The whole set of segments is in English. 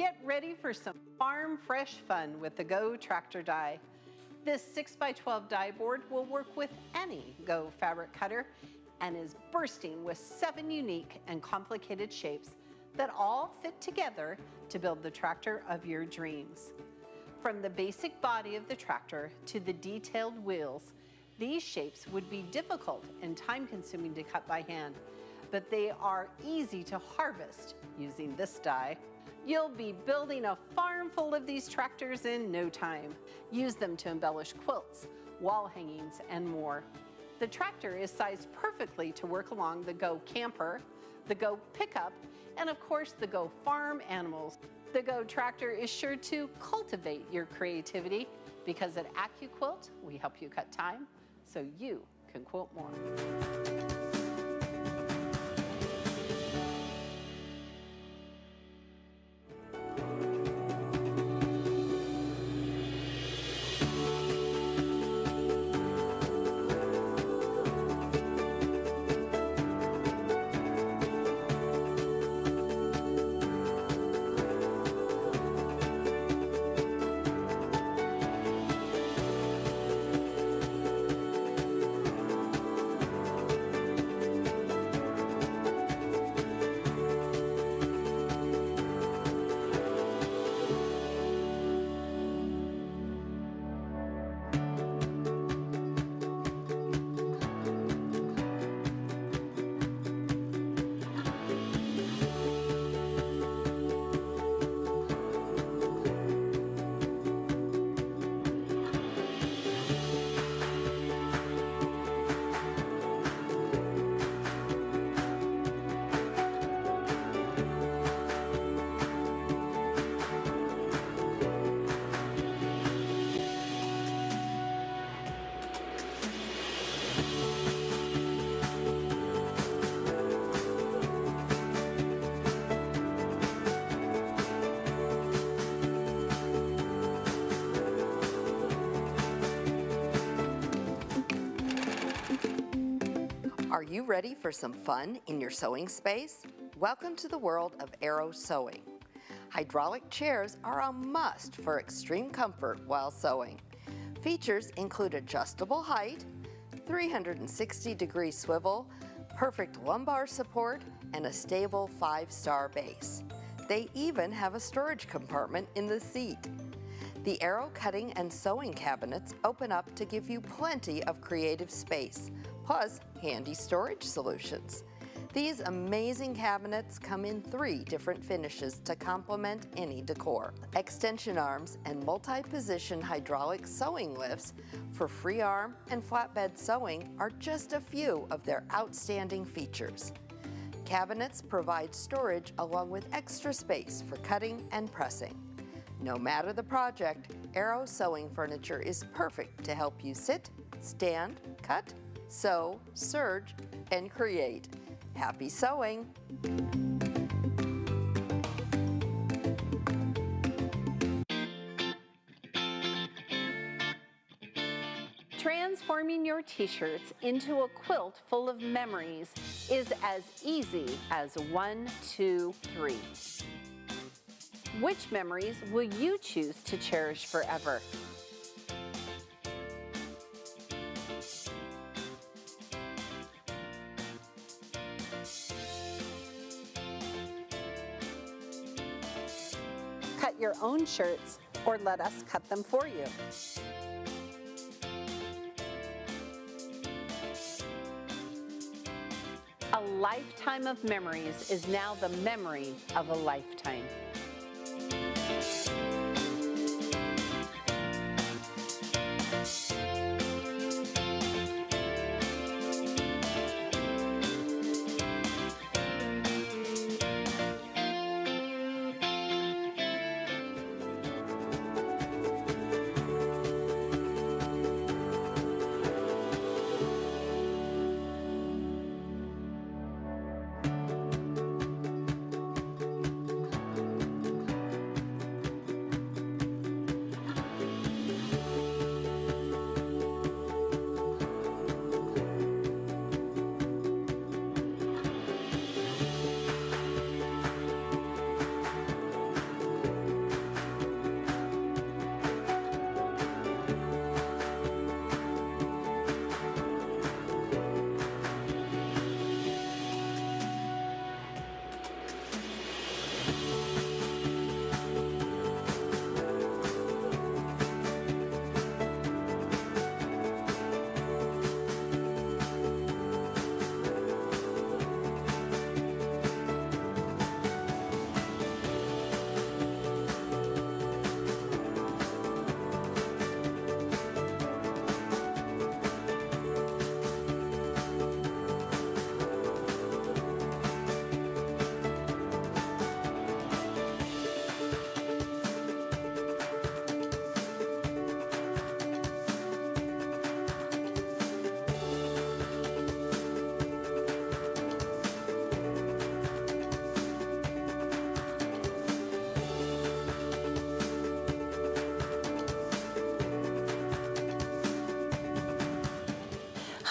Get ready for some farm fresh fun with the Go tractor die. This 6x12 die board will work with any Go fabric cutter and is bursting with 7 unique and complicated shapes that all fit together to build the tractor of your dreams. From the basic body of the tractor to the detailed wheels, these shapes would be difficult and time-consuming to cut by hand, but they are easy to harvest using this die. You'll be building a farm full of these tractors in no time. Use them to embellish quilts, wall hangings, and more. The tractor is sized perfectly to work along the Go camper, the Go pickup, and of course the Go farm animals. The Go tractor is sure to cultivate your creativity because at AccuQuilt, we help you cut time so you can quilt more. Are you ready for some fun in your sewing space? Welcome to the world of Arrow sewing. Hydraulic chairs are a must for extreme comfort while sewing. Features include adjustable height, 360-degree swivel, perfect lumbar support, and a stable 5-star base. They even have a storage compartment in the seat. The Arrow cutting and sewing cabinets open up to give you plenty of creative space, plus handy storage solutions. These amazing cabinets come in 3 different finishes to complement any decor. Extension arms and multi-position hydraulic sewing lifts for free arm and flatbed sewing are just a few of their outstanding features. Cabinets provide storage along with extra space for cutting and pressing. No matter the project, Arrow sewing furniture is perfect to help you sit, stand, cut, sew, serge, and create. Happy sewing! Transforming your t-shirts into a quilt full of memories is as easy as 1, 2, 3. Which memories will you choose to cherish forever? Cut your own shirts or let us cut them for you. A lifetime of memories is now the memory of a lifetime.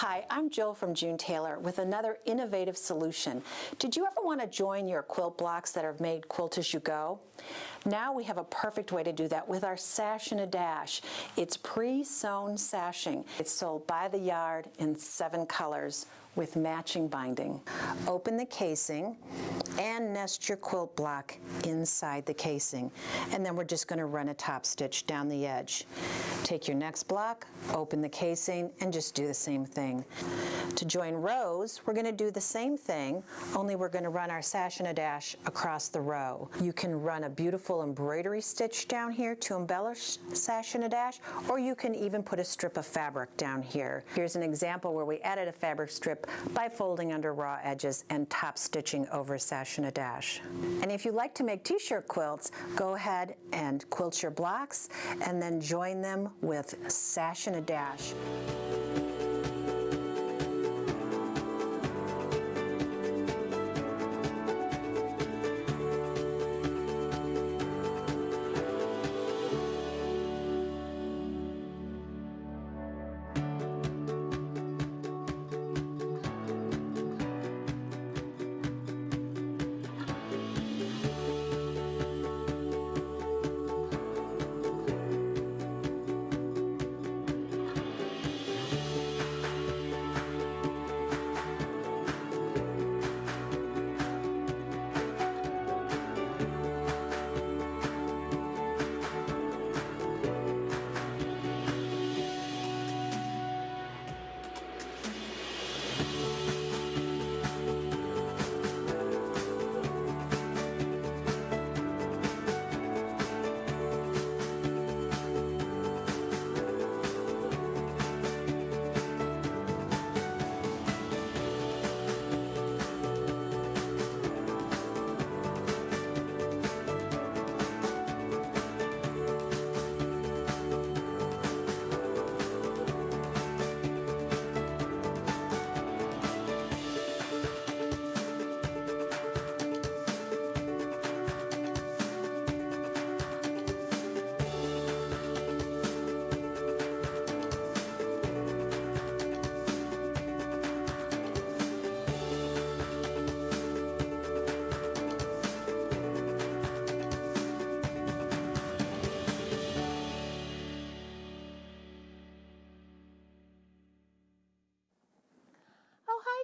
Hi, I'm Jill from June Taylor with another innovative solution. Did you ever want to join your quilt blocks that are made Quilt-as-you-go? Now we have a perfect way to do that with our Sash and a Dash. It's pre-sewn sashing. It's sold by the yard in 7 colors with matching binding. Open the casing and nest your quilt block inside the casing. And then we're just going to run a top stitch down the edge. Take your next block, open the casing, and just do the same thing. To join rows, we're going to do the same thing, only we're going to run our Sash and a Dash across the row. You can run a beautiful embroidery stitch down here to embellish Sash and a Dash, or you can even put a strip of fabric down here. Here's an example where we added a fabric strip by folding under raw edges and top stitching over Sash and a Dash. And if you like to make t-shirt quilts, go ahead and quilt your blocks and then join them with Sash and a Dash.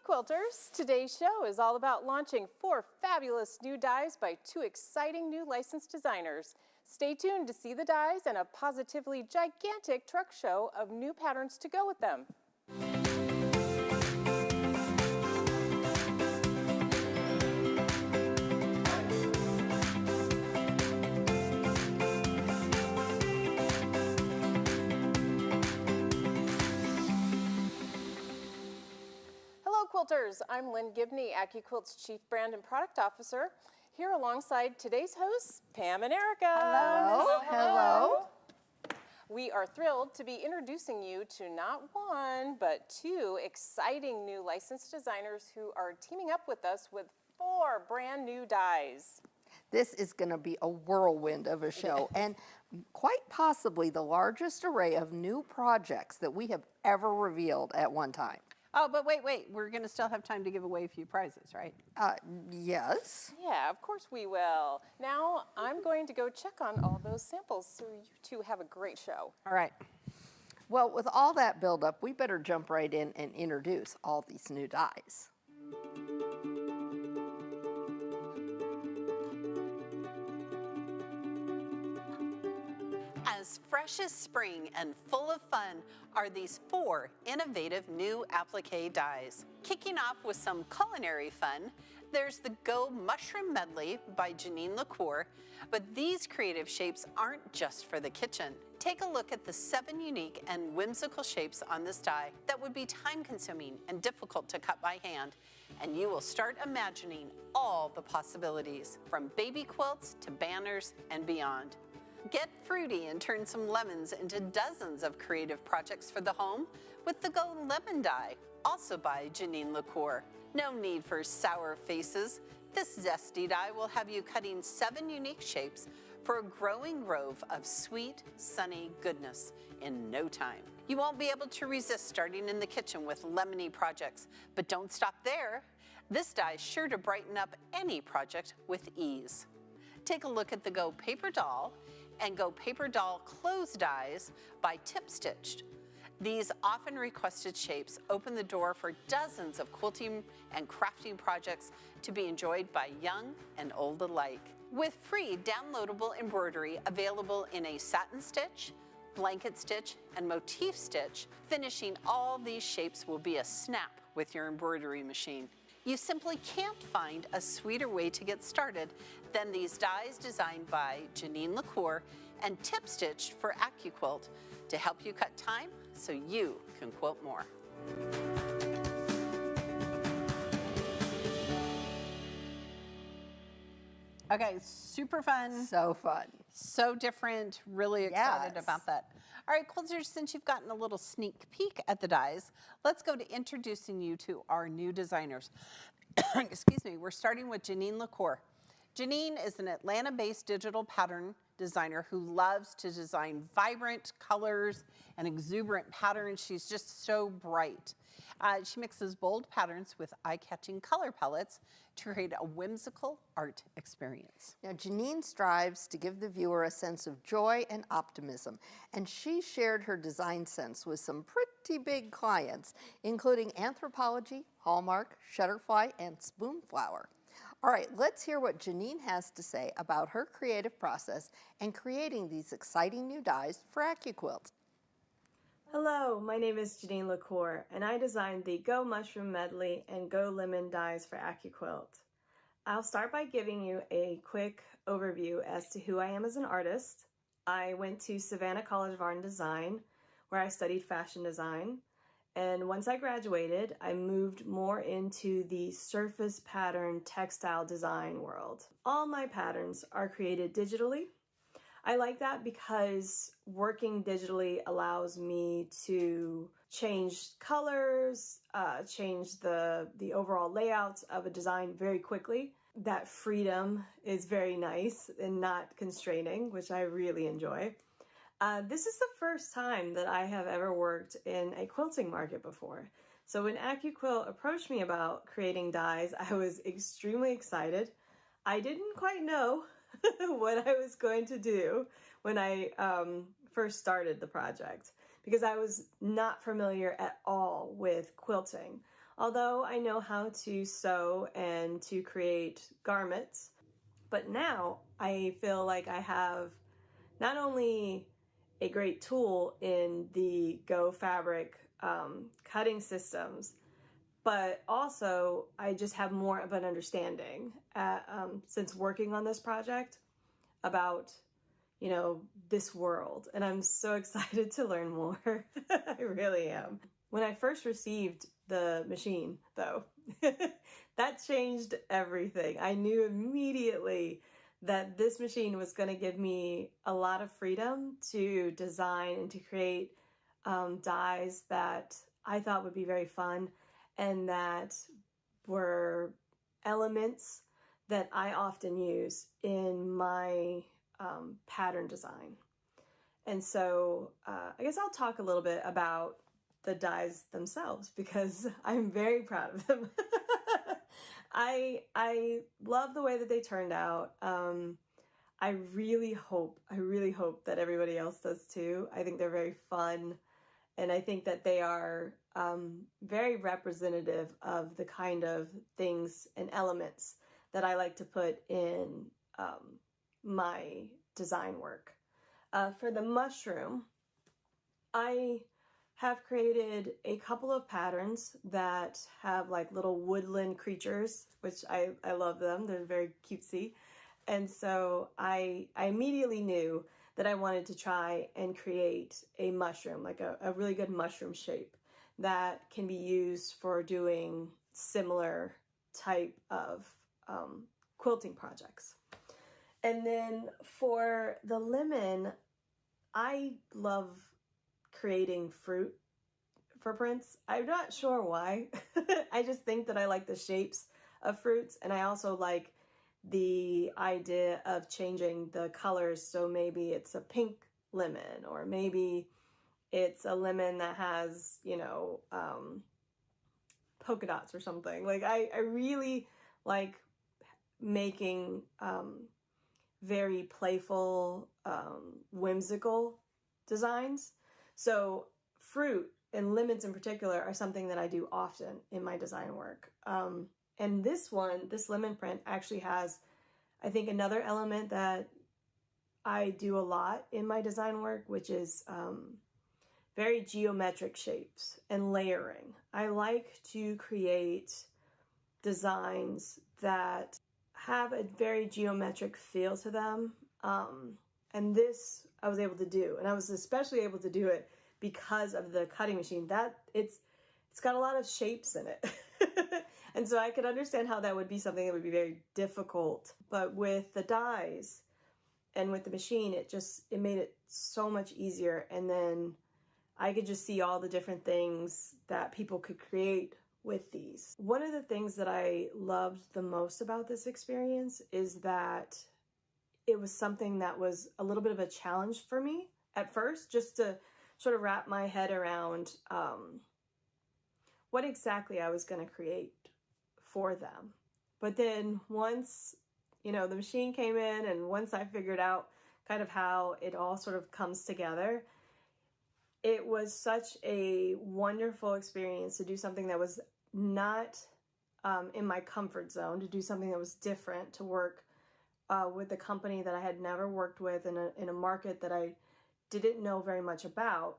Quilters, today's show is all about launching 4 fabulous new dies by 2 exciting new licensed designers. Stay tuned to see the dies and a positively gigantic truck show of new patterns to go with them. Quilters, I'm Lynn Gibney, AccuQuilt's Chief Brand and Product Officer, here alongside today's hosts, Pam and Erica. Hello. Hello. We are thrilled to be introducing you to not 1, but 2 exciting new licensed designers who are teaming up with us with 4 brand new dies. This is going to be a whirlwind of a show, and quite possibly the largest array of new projects that we have ever revealed at one time. Oh, but wait, we're going to still have time to give away a few prizes, right? Yes. Yeah, of course we will. Now, I'm going to go check on all those samples so you 2 have a great show. All right. Well, with all that buildup, we better jump right in and introduce all these new dies. As fresh as spring and full of fun are these 4 innovative new applique dies. Kicking off with some culinary fun, there's the Go Mushroom Medley by Janine Lacour, but these creative shapes aren't just for the kitchen. Take a look at the 7 unique and whimsical shapes on this die that would be time-consuming and difficult to cut by hand, and you will start imagining all the possibilities, from baby quilts to banners and beyond. Get fruity and turn some lemons into dozens of creative projects for the home with the Go Lemon die, also by Janine Lecour. No need for sour faces. This zesty die will have you cutting 7 unique shapes for a growing grove of sweet, sunny goodness in no time. You won't be able to resist starting in the kitchen with lemony projects, but don't stop there. This die is sure to brighten up any project with ease. Take a look at the Go Paper Doll and Go Paper Doll Clothes Dies by TipStitched. These often requested shapes open the door for dozens of quilting and crafting projects to be enjoyed by young and old alike. With free downloadable embroidery available in a satin stitch, blanket stitch, and motif stitch, finishing all these shapes will be a snap with your embroidery machine. You simply can't find a sweeter way to get started than these dies designed by Janine Lacour and TipStitched for AccuQuilt to help you cut time so you can quilt more. Okay, super fun. So fun. So different, really excited Yes. about that. All right, quilters, since you've gotten a little sneak peek at the dies, let's go to introducing you to our new designers. Excuse me, we're starting with Janine Lacour. Janine is an Atlanta-based digital pattern designer who loves to design vibrant colors and exuberant patterns. She's just so bright. She mixes bold patterns with eye-catching color palettes to create a whimsical art experience. Now, Janine strives to give the viewer a sense of joy and optimism, and she shared her design sense with some pretty big clients, including Anthropologie, Hallmark, Shutterfly, and Spoonflower. All right, let's hear what Janine has to say about her creative process and creating these exciting new dies for AccuQuilt. Hello, my name is Janine Lacour, and I designed the Go Mushroom Medley and Go Lemon dies for AccuQuilt. I'll start by giving you a quick overview as to who I am as an artist. I went to Savannah College of Art and Design, where I studied fashion design. And once I graduated, I moved more into the surface pattern textile design world. All my patterns are created digitally. I like that because working digitally allows me to change colors, change the overall layout of a design very quickly. That freedom is very nice and not constraining, which I really enjoy. This is the first time that I have ever worked in a quilting market before. So when AccuQuilt approached me about creating dies, I was extremely excited. I didn't quite know what I was going to do when I first started the project because I was not familiar at all with quilting. Although I know how to sew and to create garments, but now I feel like I have not only a great tool in the Go fabric cutting systems, but also I just have more of an understanding since working on this project about, you know, this world. And I'm so excited to learn more. I really am. When I first received the machine, though, that changed everything. I knew immediately that this machine was going to give me a lot of freedom to design and to create dies that I thought would be very fun and that were elements that I often use in my pattern design. And so I guess I'll talk a little bit about the dies themselves because I'm very proud of them. I love the way that they turned out. I really hope that everybody else does too. I think they're very fun, and I think that they are very representative of the kind of things and elements that I like to put in my design work. For the mushroom, I have created a couple of patterns that have like little woodland creatures, which I love them. They're very cutesy. And so I immediately knew that I wanted to try and create a mushroom, like a really good mushroom shape that can be used for doing similar type of quilting projects. And then for the lemon, I love creating fruit for prints. I'm not sure why. I just think that I like the shapes of fruits, and I also like the idea of changing the colors. So maybe it's a pink lemon, or maybe it's a lemon that has, you know, polka dots or something. Like I really like making very playful, whimsical designs. So fruit and lemons in particular are something that I do often in my design work. And this one, this lemon print, actually has, I think, another element that I do a lot in my design work, which is very geometric shapes and layering. I like to create designs that have a very geometric feel to them. And this I was able to do. And I was especially able to do it because of the cutting machine. That it's got a lot of shapes in it. And so I could understand how that would be something that would be very difficult. But with the dies and with the machine, it made it so much easier. And then I could just see all the different things that people could create with these. One of the things that I loved the most about this experience is that it was something that was a little bit of a challenge for me at first, just to sort of wrap my head around what exactly I was going to create for them. But then once, you know, the machine came in, and once I figured out kind of how it all sort of comes together, it was such a wonderful experience to do something that was not in my comfort zone, to do something that was different, to work with a company that I had never worked with in a market that I didn't know very much about.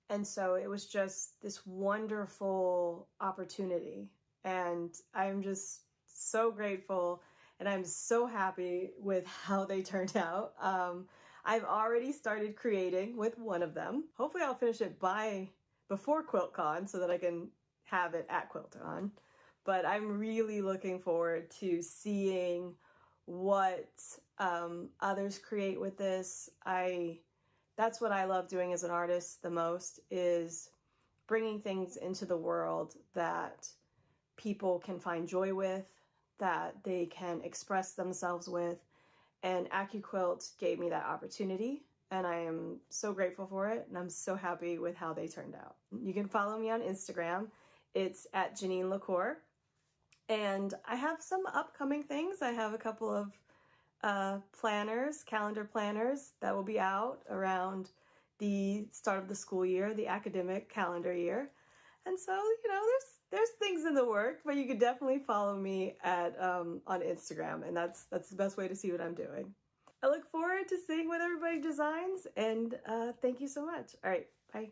And so it was just this wonderful opportunity. And I'm just so grateful, and I'm so happy with how they turned out. I've already started creating with one of them. Hopefully I'll finish it before QuiltCon so that I can have it at QuiltCon. But I'm really looking forward to seeing what others create with this. That's what I love doing as an artist the most, is bringing things into the world that people can find joy with, that they can express themselves with. And AccuQuilt gave me that opportunity, and I am so grateful for it, and I'm so happy with how they turned out. You can follow me on Instagram. It's at Janine Lacour. And I have some upcoming things. I have a couple of calendar planners that will be out around the start of the school year, the academic calendar year. And so, you know, there's things in the work, but you can definitely follow me at on Instagram, and that's the best way to see what I'm doing. I look forward to seeing what everybody designs, and thank you so much. All right, bye.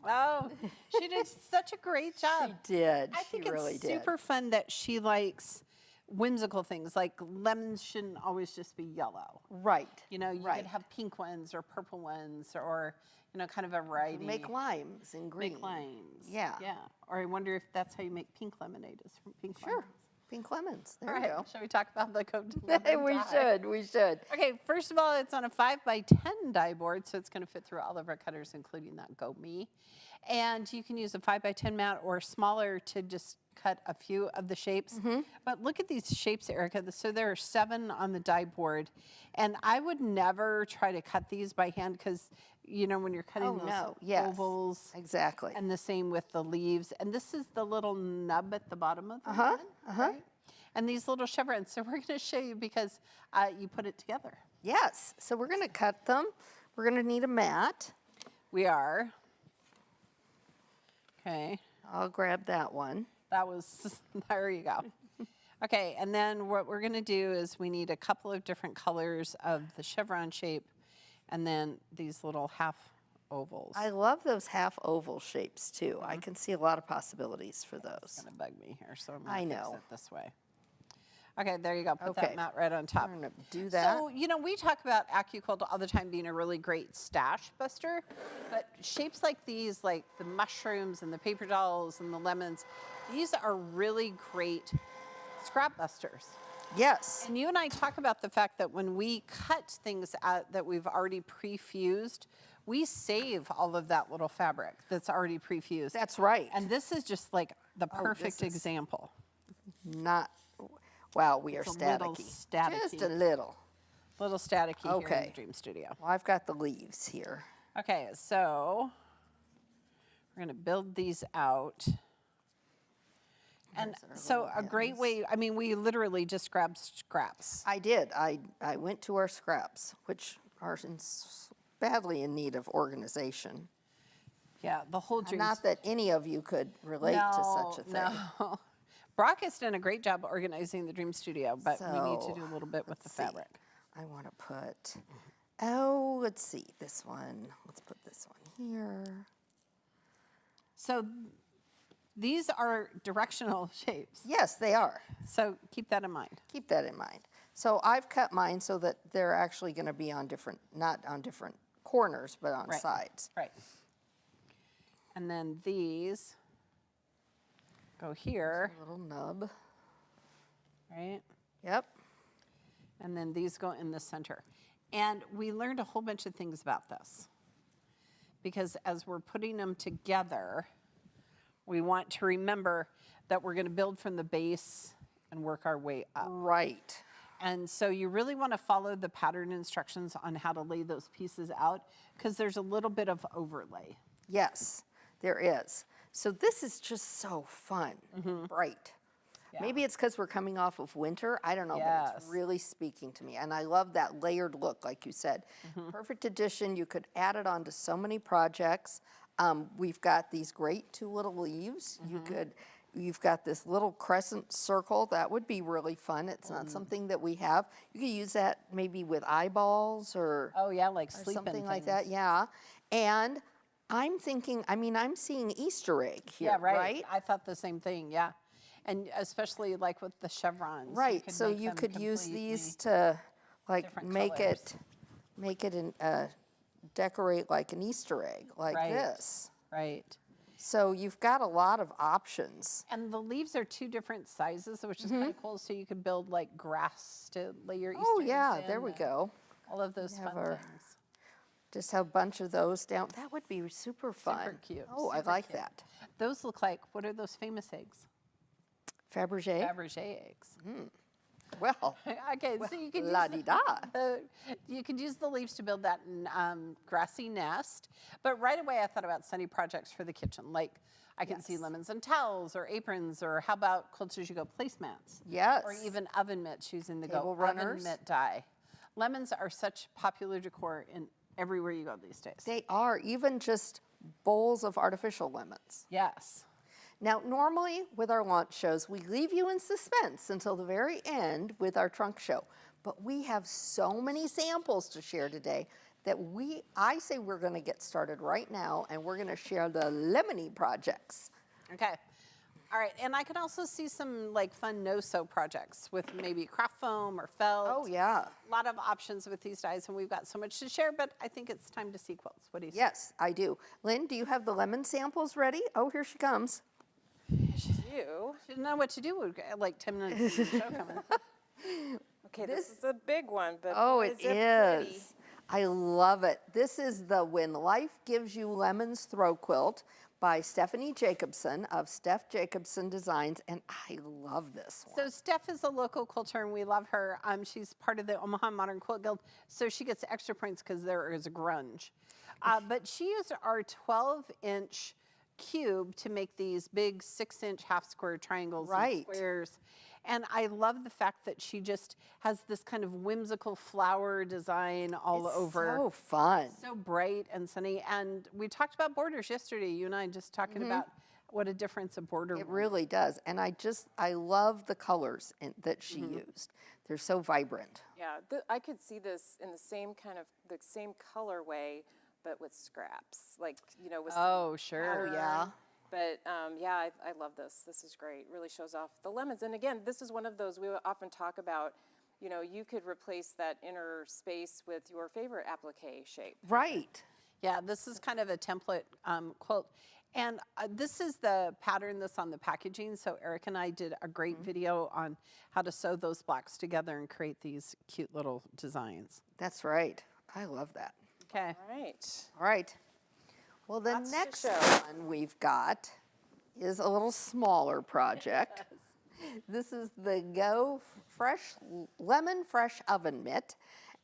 Oh, she did such a great job. She did. I think She really it's did. super fun that she likes whimsical things, like lemons shouldn't always just be yellow. Right. You know, you right. could have pink ones or purple ones, or, you know, kind of a variety. Make limes and green. Make limes. Yeah. Yeah. Or I wonder if that's how you make pink lemonade, is from pink Sure. lemons. Pink lemons. There All you right. go. Shall we talk about the code? We should. Okay, first of all, it's on a 5x10 die board, so it's going to fit through all of our cutters, including that Go Me. And you can use a 5x10 mat or smaller to just cut a few of the shapes. But look at these shapes, Erica. So there are 7 on the die board. And I would never try to cut these by hand because, you know, when you're cutting ovals. Exactly. And the same with the leaves. And this is the little nub at the bottom of the one, right? And these little chevrons. So we're going to show you because you put it together. Yes. So we're going to cut them. We're going to need a mat. We are. Okay. I'll grab that one. That was, there you go. Okay, and then what we're going to do is we need a couple of different colors of the chevron shape, and then these little half ovals. I love those half oval shapes too. I can see a lot of possibilities for those. It's going to bug me here, so I'm I going to fix know. it this way. Okay, there you go. Put Okay. that mat right on top. I'm going to do that. So, you know, we talk about AccuQuilt all the time being a really great stash buster, but shapes like these, like the mushrooms and the paper dolls and the lemons, these are really great scrap busters. Yes. And you and I talk about the fact that when we cut things out that we've already pre-fused, we save all of that little fabric that's already pre-fused. That's right. And this is just like the perfect this is- example. Not. Wow, we are It's a little staticky. staticky. Just a little. Little staticky here in Okay. the Dream Studio. Well, I've got the leaves here. Okay, so we're gonna build these out. And There's our so little a great ends. way, I mean, we literally just grabbed scraps. I did. I went to our scraps, which are badly in need of organization. Yeah, the whole Dream Not that any of you could relate to such a thing. No. Brock has done a great job organizing the Dream Studio, but we need to So, do a little bit with the let's see. fabric. I want to put, oh, let's see, this one. Let's put this one here. So these are directional shapes, Yes, they are. so keep that in mind. Keep that in mind. So I've cut mine so that they're actually going to be on different, not on different corners, but on Right. sides. Right. And then these go here, A little nub. right? Yep. And then these go in the center. And we learned a whole bunch of things about this, because as we're putting them together, we want to remember that we're going to build from the base and work our way up. Right. And so you really want to follow the pattern instructions on how to lay those pieces out, because there's a little bit of overlay. Yes, there is. So this is just so fun, bright. Yeah. Maybe it's because we're coming off of winter. I don't know, but Yes. it's really speaking to me. And I love that layered look, like you said. Perfect addition. You could add it on to so many projects. We've got these great two little leaves. You've got this little crescent circle. That would be really fun. It's not something that we have. You could use that maybe with eyeballs or, Oh yeah, like or sleep something like that. Yeah. And I'm thinking, I mean, I'm seeing Easter egg here, Yeah, right. right? I thought the same thing, yeah. And especially like with the chevrons. Right, so make you them could use these completely- to like different make colors. decorate like an Easter egg, like Right. this. Right. So you've got a lot of options. And the leaves are two different sizes, which is kind of cool. So you could build like grass to lay your Easter Oh eggs yeah, in there we and go. All of those have fun our- things. Just have a bunch of those down. That would be super fun. Super cute. Oh, I super like cute. that. Those look like, what are those famous eggs? Fabergé? Fabergé eggs. Well, Okay, so you can use la-di-da. you could use the leaves to build that grassy nest. But right away I thought about sunny projects for the kitchen. Like I can see Yes. lemons and towels or aprons, or how about Quilt-as-you-go placemats? Yes. Or even oven mitts using the Table Go oven runners. mitt die. Lemons are such popular decor in everywhere you go these days. They are even just bowls of artificial lemons. Yes. Now, normally with our launch shows, we leave you in suspense until the very end with our trunk show. But we have so many samples to share today that I say we're going to get started right now, and we're going to share the lemony projects. Okay. All right, and I can also see some like fun no-sew projects with maybe craft foam or felt. Oh, yeah. A lot of options with these dies, and we've got so much to share, but I think it's time to see quilts. What do you say? Yes, I do. Lynn, do you have the lemon samples ready? Oh, here she comes. You. She didn't know what to do with like 10 minutes into the show coming. Okay, this is a big one, but Oh, boy, it pretty. is. I love it. This is the When Life Gives You Lemons throw quilt by Stephanie Jacobson of Steph Jacobson Designs, and I love this one. So Steph is a local quilter, and we love her. She's part of the Omaha Modern Quilt Guild, so she gets extra points because there is a grunge. But she used our 12-inch cube to make these big 6-inch half square triangles Right. and squares. And I love the fact that she just has this kind of whimsical flower design all over. So fun. So bright and sunny. And we talked about borders yesterday, you and I just talking about what a difference a border It will really does. And I love the colors that she used. They're so vibrant. Yeah, I could see this in the same colorway, but with scraps, like, you know, with some Oh, sure. pattern. yeah. But yeah, I love this. This is great. Really shows off the lemons. And again, this is one of those we often talk about. You know, you could replace that inner space with your favorite applique shape. Right. Yeah, this is kind of a template quilt. And this is the pattern that's on the packaging. So Eric and I did a great video on how to sew those blocks together and create these cute little designs. That's right. I love that. Okay. All right. All right. Well, the Lots to next show. one we've got is a little smaller project. This is the Go Fresh Lemon Fresh Oven Mitt.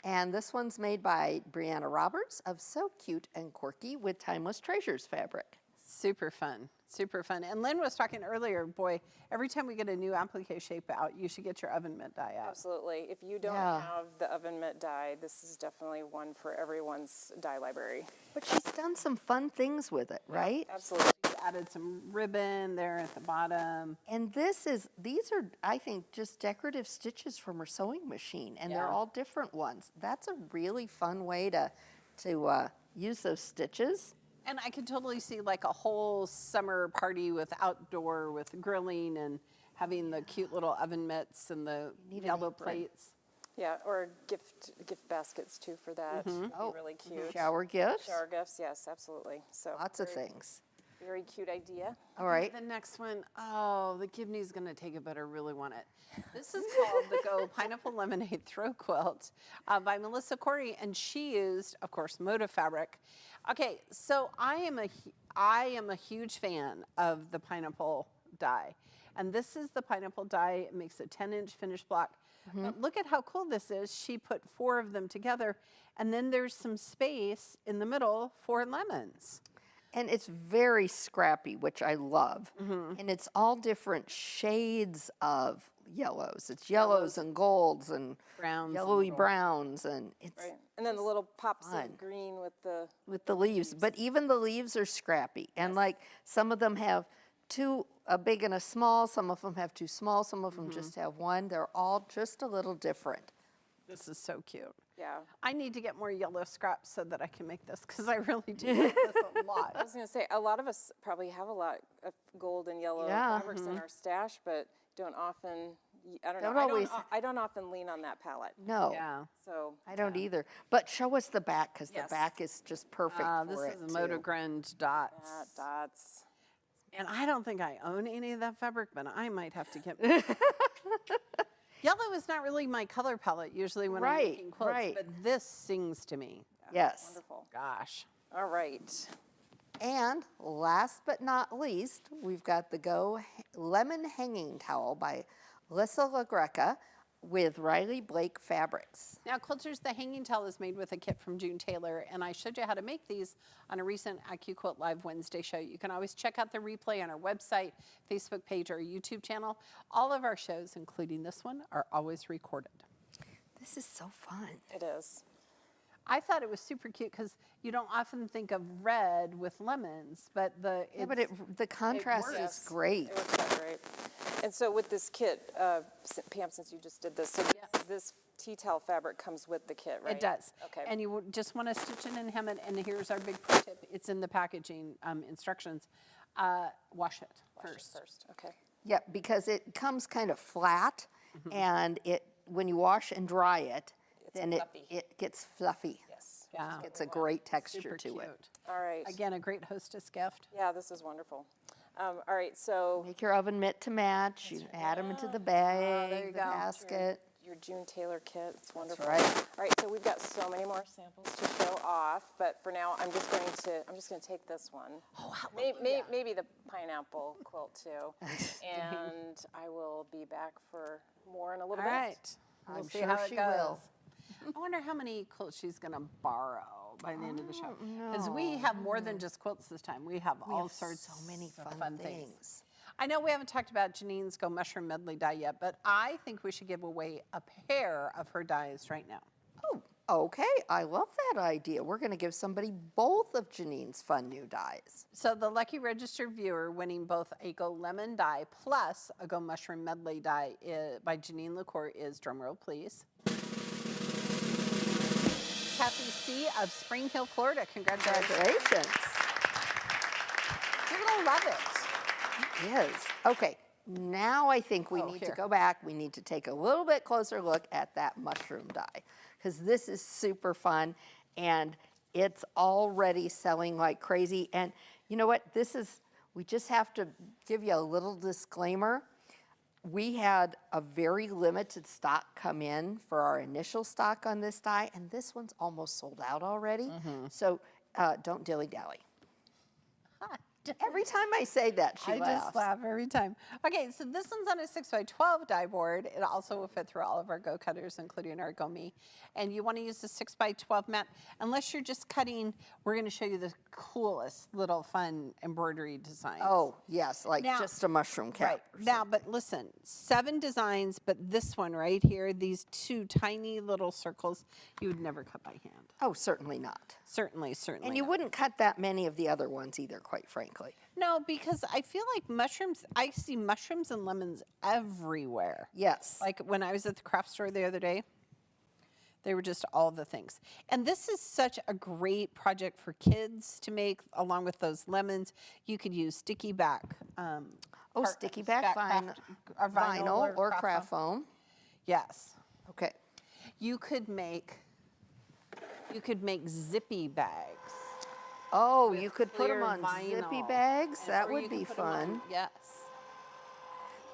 And this one's made by Brianna Roberts of So Cute and Quirky with Timeless Treasures fabric. Super fun, super fun. And Lynn was talking earlier, boy, every time we get a new applique shape out, you should get your oven mitt die out. Absolutely. If you don't have the oven mitt die, this is definitely one for everyone's die library. But she's done some fun things with it, right? Absolutely. She's added some ribbon there at the bottom. And these are, I think, just decorative stitches from her sewing machine, and they're all different ones. That's a really fun way to use those stitches. And I could totally see like a whole summer party with outdoor, with grilling and having the cute little oven mitts and the yellow plates. Yeah, or gift baskets too for that. Would be really cute. Shower gifts. Shower gifts, yes, absolutely. So Lots of things. very cute idea. All right. The next one, oh, the Gibney's gonna take it, but I really want it. This is called the Go Pineapple Lemonade Throw Quilt by Melissa Corey, and she used, of course, motif fabric. Okay, so I am a huge fan of the pineapple die, and this is the pineapple die. It makes a 10-inch finished block. But look at how cool this is. She put 4 of them together, and then there's some space in the middle for lemons. And it's very scrappy, which I love. And it's all different shades of yellows. It's yellows and golds and Browns and yellowy gold. browns, and it's Right. And then the little pops fun. of green with the leaves. But even the leaves are scrappy. And like some of them have a big and a small, some of them have 2 small, some of them just have 1. They're all just a little different. This is so cute. yeah. I need to get more yellow scraps so that I can make this because I really do like this a I lot. was going to say, a lot of us probably have a lot of gold and yellow Yeah. fabrics in our stash, but don't often, I don't Don't know, always- I don't often lean on that palette. No, Yeah. So I don't either. But show us the back, because Yes. the back is just perfect This for is it, the Motogrund dots. dots. And I don't think I own any of that fabric, but I might have to get Yellow is not really my color palette usually when I'm Right, making quilts, right. but this sings to me. Yes. Wonderful. Gosh. All right. And last but not least, we've got the Go Lemon Hanging Towel by Alyssa LaGreca with Riley Blake Fabrics. Now, Quilters, the hanging towel is made with a kit from June Taylor, and I showed you how to make these on a recent AccuQuilt Live Wednesday show. You can always check out the replay on our website, Facebook page, or YouTube channel. All of our shows, including this one, are always recorded. This is so fun. It is. I thought it was super cute because you don't often think of red with lemons, but the The contrast is works. great. It works out great. And so with this kit, Pam, since you just did this, so this tea towel fabric comes with the kit, right? It does. Okay. And you just want to stitch it and hem it. And here's our big pro tip. It's in the packaging instructions. Wash it first. Okay. Yeah, because it comes kind of flat, and when you wash and dry it, then fluffy. it gets fluffy. Yes. Yeah. It's a great texture Super to cute. it. All right. Again, a great hostess gift. Yeah, this is wonderful. All right, so Make your oven mitt to match. You add them into the bag, there you the go. basket. your June Taylor kit, it's wonderful. right. All right, so we've got so many more samples to show off, but for now, I'm just going to take this one. Oh, Maybe the pineapple quilt too, and I will be back for more in a little All bit. right. We'll I'm see sure how it she goes. will. I wonder how many quilts she's going to borrow by the end of the show. Because we have more than just quilts this time. We have all sorts so many of fun things. things. I know we haven't talked about Janine's Go Mushroom Medley die yet, but I think we should give away a pair of her dies right now. Oh, okay. I love that idea. We're going to give somebody both of Janine's fun new dies. So the lucky registered viewer winning both a Go Lemon die plus a Go Mushroom Medley die by Janine Lacour is, drumroll please, Kathy C. of Spring Hill, Florida. Congratulations. Congratulations. You're going to love it. Yes. Okay. Now I think we Oh, need here. to go back. We need to take a little bit closer look at that mushroom die, because this is super fun and it's already selling like crazy. And you know what? We just have to give you a little disclaimer. We had a very limited stock come in for our initial stock on this die, and this one's almost sold out already. So don't dilly-dally. Every time I say that, she I laughs. just laugh every time. Okay, so this one's on a 6x12 die board. It also will fit through all of our Go cutters, including our Go Me. And you want to use the 6x12 mat. Unless you're just cutting, we're going to show you the coolest little fun embroidery designs. Oh, yes, like Now- just a mushroom cap. Right. Now, but listen, 7 designs, but this one right here, these 2 tiny little circles, you would never cut by hand. Oh, certainly not. Certainly And you not. wouldn't cut that many of the other ones either, quite frankly. No, because I feel like mushrooms, I see mushrooms and lemons everywhere. Yes. Like when I was at the craft store the other day, they were just all the things. And this is such a great project for kids to make, along with those lemons. You could use sticky back. Sticky back vinyl or craft foam. Yes. Okay. You could make zippy bags. Oh, with you could put them clear on zippy vinyl. bags. And- That or would you be could put 'em on- fun. Yes.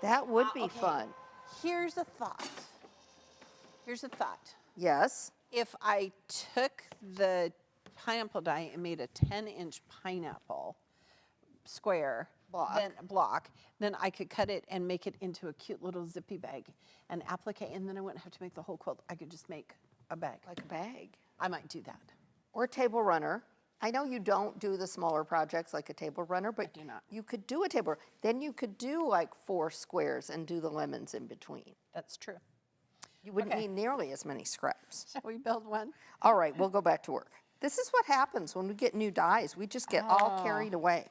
That would be Okay. fun. Here's a thought. Here's a thought. Yes. If I took the pineapple die and made a 10-inch pineapple square, then I could cut it and make it into a cute little zippy bag and applique, and then I wouldn't have to make the whole quilt. I could just make a bag. Like a bag. I might do that. Or table runner. I know you don't do the smaller projects like a table runner, but do not. you could do a table. Then you could do like 4 squares and do the lemons in between. That's true. You wouldn't Okay. need nearly as many scraps. Shall we build one? All right, we'll go back to work. This is what happens when we get new dies. We just get all carried away.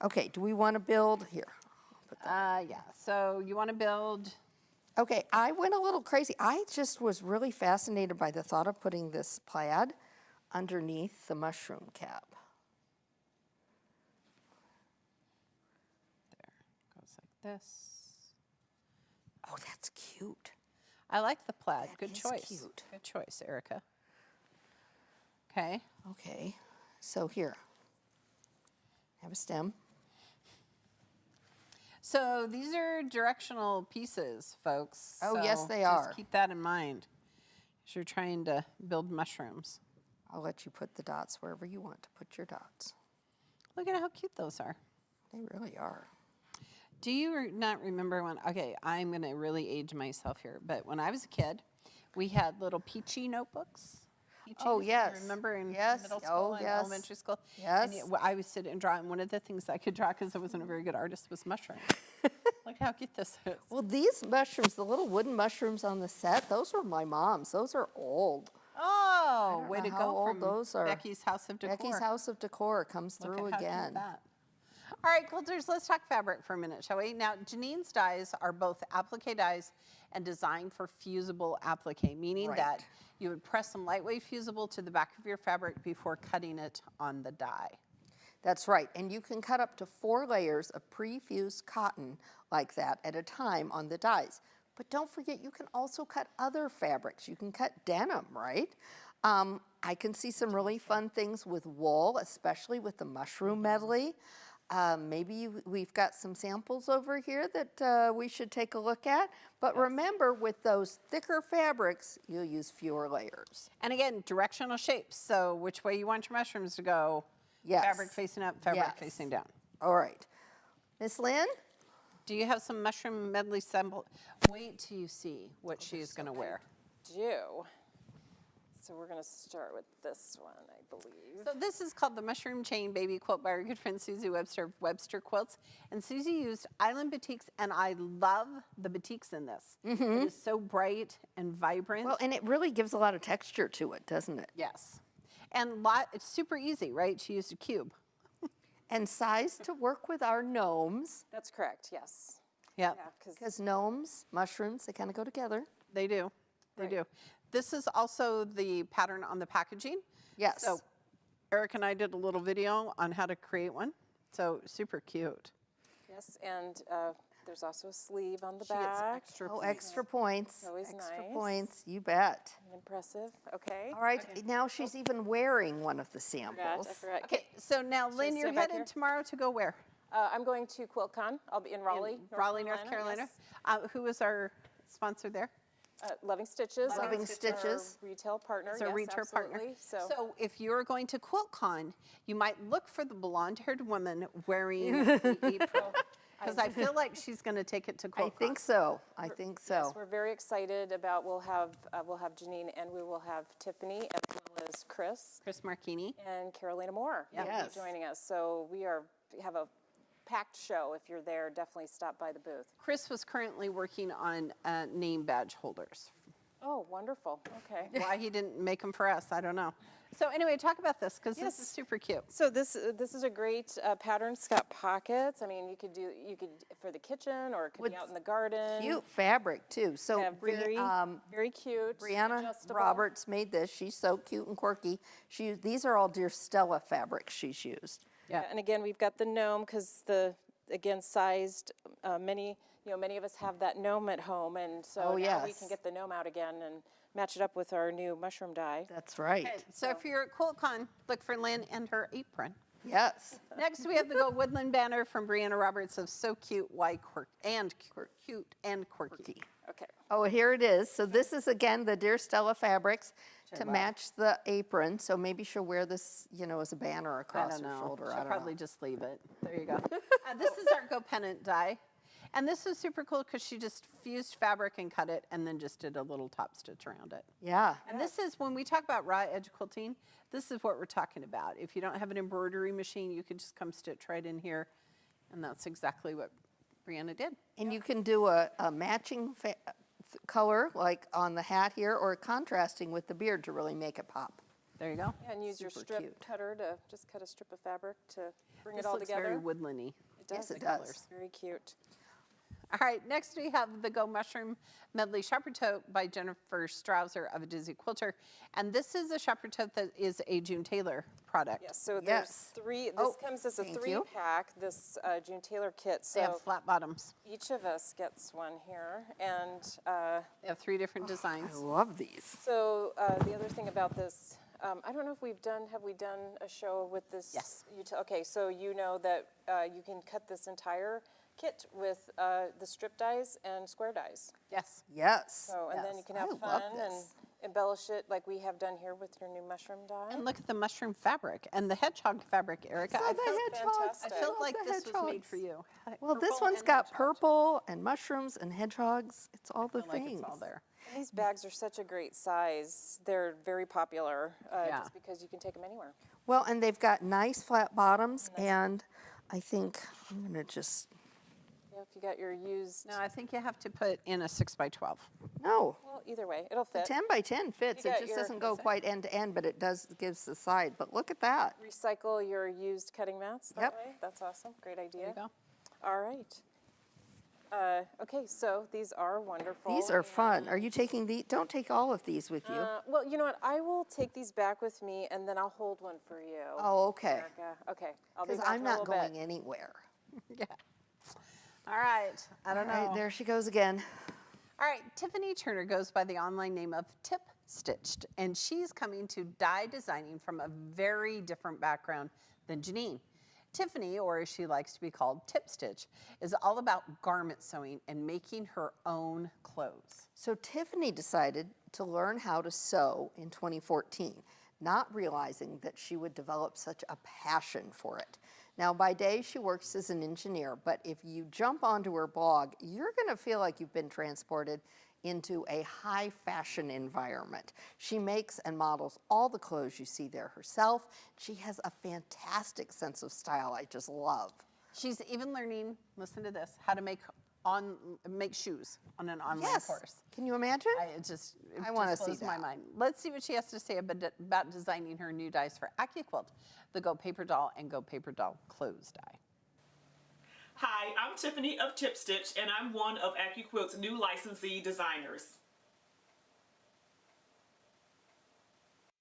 Okay, do we want to build here? Yeah. So you want to build? Okay, I went a little crazy. I just was really fascinated by the thought of putting this plaid underneath the mushroom cap. There. Goes like this. Oh, that's cute. I like the plaid. That Good is choice. cute. Good choice, Erica. Okay. Okay, so here, have a stem. So these are directional pieces, folks. Oh, yes, So they just are. keep that in mind as you're trying to build mushrooms. I'll let you put the dots wherever you want to put your dots. Look at how cute those are. They really are. Do you not remember when, okay, I'm going to really age myself here, but when I was a kid, we had little peachy notebooks. Oh, Peachies, yes. Remember in Yes. middle Oh, school and yes. elementary school? Yes. And I would sit and draw, and one of the things I could draw, because I wasn't a very good artist, was mushrooms. Look how cute this is. Well, these mushrooms, the little wooden mushrooms on the set, those were my mom's. Those are old. Oh, don't way know to how go old from those are. Becky's House of Decor. Becky's House of Decor comes Look through at how cute again. that. All right, quilters, let's talk fabric for a minute, shall we? Now, Janine's dies are both applique dies and designed for fusible applique, meaning Right. that you would press some lightweight fusible to the back of your fabric before cutting it on the die. That's right, and you can cut up to 4 layers of pre-fused cotton like that at a time on the dies. But don't forget, you can also cut other fabrics. You can cut denim, right? I can see some really fun things with wool, especially with the mushroom medley. Maybe we've got some samples over here that we should take a look at. But remember, with those thicker fabrics, you'll use fewer layers. And again, directional shapes. So which way you want your mushrooms to go? Yes. Fabric facing up, fabric Yes. facing down. All right. Miss Lynn? Do you have some mushroom medley sample? Wait till you see what she's going to wear. Do. So we're going to start with this one, I believe. So this is called the Mushroom Chain Baby Quilt by our good friend Susie Webster of Webster Quilts. And Susie used Island Batiks, and I love the batiks in this. It is so bright and vibrant. Well, and it really gives a lot of texture to it, doesn't it? Yes. And it's super easy, right? She used a cube. And size to work with our gnomes, That's correct, yes. Yep. Yeah, because gnomes, mushrooms, they kind of go together. They do. They do. This is also the pattern on the packaging. Yes. So Eric and I did a little video on how to create one. So super cute. yes, and there's also a sleeve on the She gets back. extra Oh, points. extra points. Always extra nice. points, you bet. Impressive, okay. All right, now she's even wearing one of the samples. I forgot. Okay, so now Lynn, I you're stand back headed here? tomorrow to go where? I'm going to QuiltCon. I'll be in Raleigh, Raleigh, North Carolina. yes. Who is our sponsor there? Loving Stitches. Loving Stitches. Our retail partner. It's a yes, retail partner. absolutely. So if you're going to QuiltCon, you might look for the blonde-haired woman wearing the apron. Because I feel like she's going to take it to QuiltCon. I think so. I think so. Yes, we're very excited about, we'll have Janine and we will have Tiffany as well as Chris Marchini. and Carolina Moore will Yes. be joining us. So we have a packed show. If you're there, definitely stop by the booth. Chris was currently working on name badge holders. Oh, wonderful. Okay. Why he didn't make them for us, I don't know. So anyway, talk about this, because this is super cute. So this is a great pattern. It's got pockets. I mean, you could for the kitchen, or it could be out in the garden. Cute fabric too. So Yeah, very cute. Brianna adjustable. Roberts made this. She's so cute and quirky. These are all Dear Stella fabrics she's used. Yeah. And again, we've got the gnome because sized. Many of us have that gnome at home, and so now we yes. can get the gnome out again and match it up with our new mushroom die. That's right. Okay, so if you're at QuiltCon, look for Lynn and her apron. Yes. Next, we have the Go Woodland banner from Brianna Roberts of So Cute, Why Cute and Quirky. Okay. Oh, here it is. So this is, again, the Dear Stella fabrics to match the apron. So maybe she'll wear this, as a banner I across don't her know. shoulder. She'll I don't probably know. just leave it. There you go. This is our Go Pennant die. And this is super cool because she just fused fabric and cut it and then just did a little top stitch around it. Yeah. And this is, when we talk about raw edge quilting, this is what we're talking about. If you don't have an embroidery machine, you can just come stitch right in here. And that's exactly what Brianna did. And you can do a matching color, like on the hat here, or contrasting with the beard to really make it pop. There you go. Yeah, and use your Super strip cute. cutter to just cut a strip of fabric to bring This it all looks together. very woodlandy. It does. Yes, it the does. colors. Very cute. All right, next we have the Go Mushroom Medley Shopper Tote by Jennifer Strausser of A Dizzy Quilter. And this is a shopper tote that is a June Taylor product. Yes, so there's Yes. three. This Oh, comes as a thank you. 3-pack, this June Taylor kit. They have So flat bottoms. each of us gets one here. And They have 3 different designs. I love these. so the other thing about this, I don't know if have we done a show with this? Yes. Okay, so you know that you can cut this entire kit with the strip dies and square dies. Yes. Yes. So, and then you Yes. can I have love fun and this. embellish it like we have done here with your new mushroom die. And look at the mushroom fabric and the hedgehog fabric, Erica. So I the felt, hedgehogs. fantastic. I felt love like the this was made hedgehogs. for you. Well, this Purple one's and got hedgehog. purple and mushrooms and hedgehogs. It's all the I feel like things. it's all there. And these bags are such a great size. They're very popular Yeah. just because you can take them anywhere. Well, and they've got nice flat bottoms, and I think I'm going to just, Yeah, if you got your used, No, I think you have to put in a 6x12. no. well, either way, it'll The fit. 10 by 10 fits. You It got just your- doesn't go Is it? quite end to end, but it gives the side. But look at that. Recycle your used cutting mats that Yep. way. That's awesome. Great There idea. you go. All right. Okay, so these are wonderful. These are fun. Are you taking the? Don't take all of these with you. Well, you know what? I will take these back with me, and then I'll hold one for you. Oh, okay. Erica. Okay. I'll be Because back I'm in a not little going bit. anywhere. Yeah. All right. I don't All right, know. there she goes again. All right, Tiffany Turner goes by the online name of TipStitched, and she's coming to die designing from a very different background than Janine. Tiffany, or as she likes to be called, TipStitch, is all about garment sewing and making her own clothes. So Tiffany decided to learn how to sew in 2014, not realizing that she would develop such a passion for it. Now, by day, she works as an engineer, but if you jump onto her blog, you're going to feel like you've been transported into a high fashion environment. She makes and models all the clothes you see there herself. She has a fantastic sense of style I just love. She's even learning, listen to this, how to make shoes on an online Yes. course. Can you imagine? I wanna just see blows my that. mind. Let's see what she has to say about designing her new dies for AccuQuilt, the Go Paper Doll and Go Paper Doll clothes die. Hi, I'm Tiffany of TipStitched, and I'm one of AccuQuilt's new licensee designers.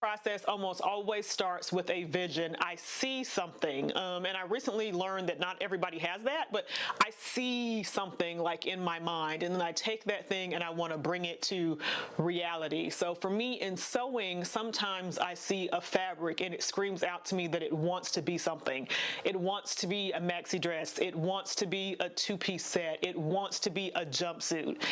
Process almost always starts with a vision. I see something, and I recently learned that not everybody has that, but I see something like in my mind, and then I take that thing and I want to bring it to reality. So for me in sewing, sometimes I see a fabric and it screams out to me that it wants to be something. It wants to be a maxi dress. It wants to be a two-piece set. It wants to be a jumpsuit.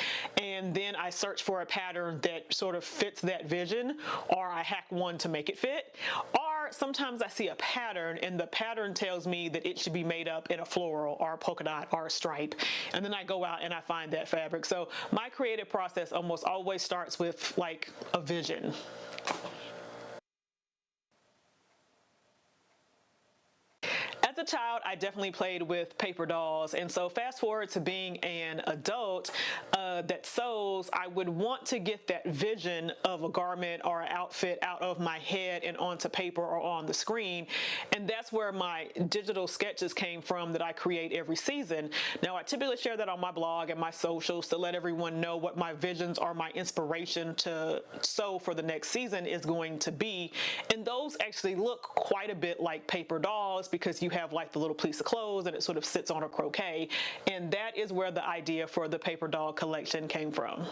And then I search for a pattern that sort of fits that vision, or I hack one to make it fit, or sometimes I see a pattern and the pattern tells me that it should be made up in a floral or a polka dot or a stripe, and then I go out and I find that fabric. So my creative process almost always starts with like a vision. As a child, I definitely played with paper dolls, and so fast forward to being an adult that sews, I would want to get that vision of a garment or an outfit out of my head and onto paper or on the screen, and that's where my digital sketches came from that I create every season. Now, I typically share that on my blog and my socials to let everyone know what my visions or my inspiration to sew for the next season is going to be, and those actually look quite a bit like paper dolls because you have like the little piece of clothes and it sort of sits on a croquet, and that is where the idea for the paper doll collection came from.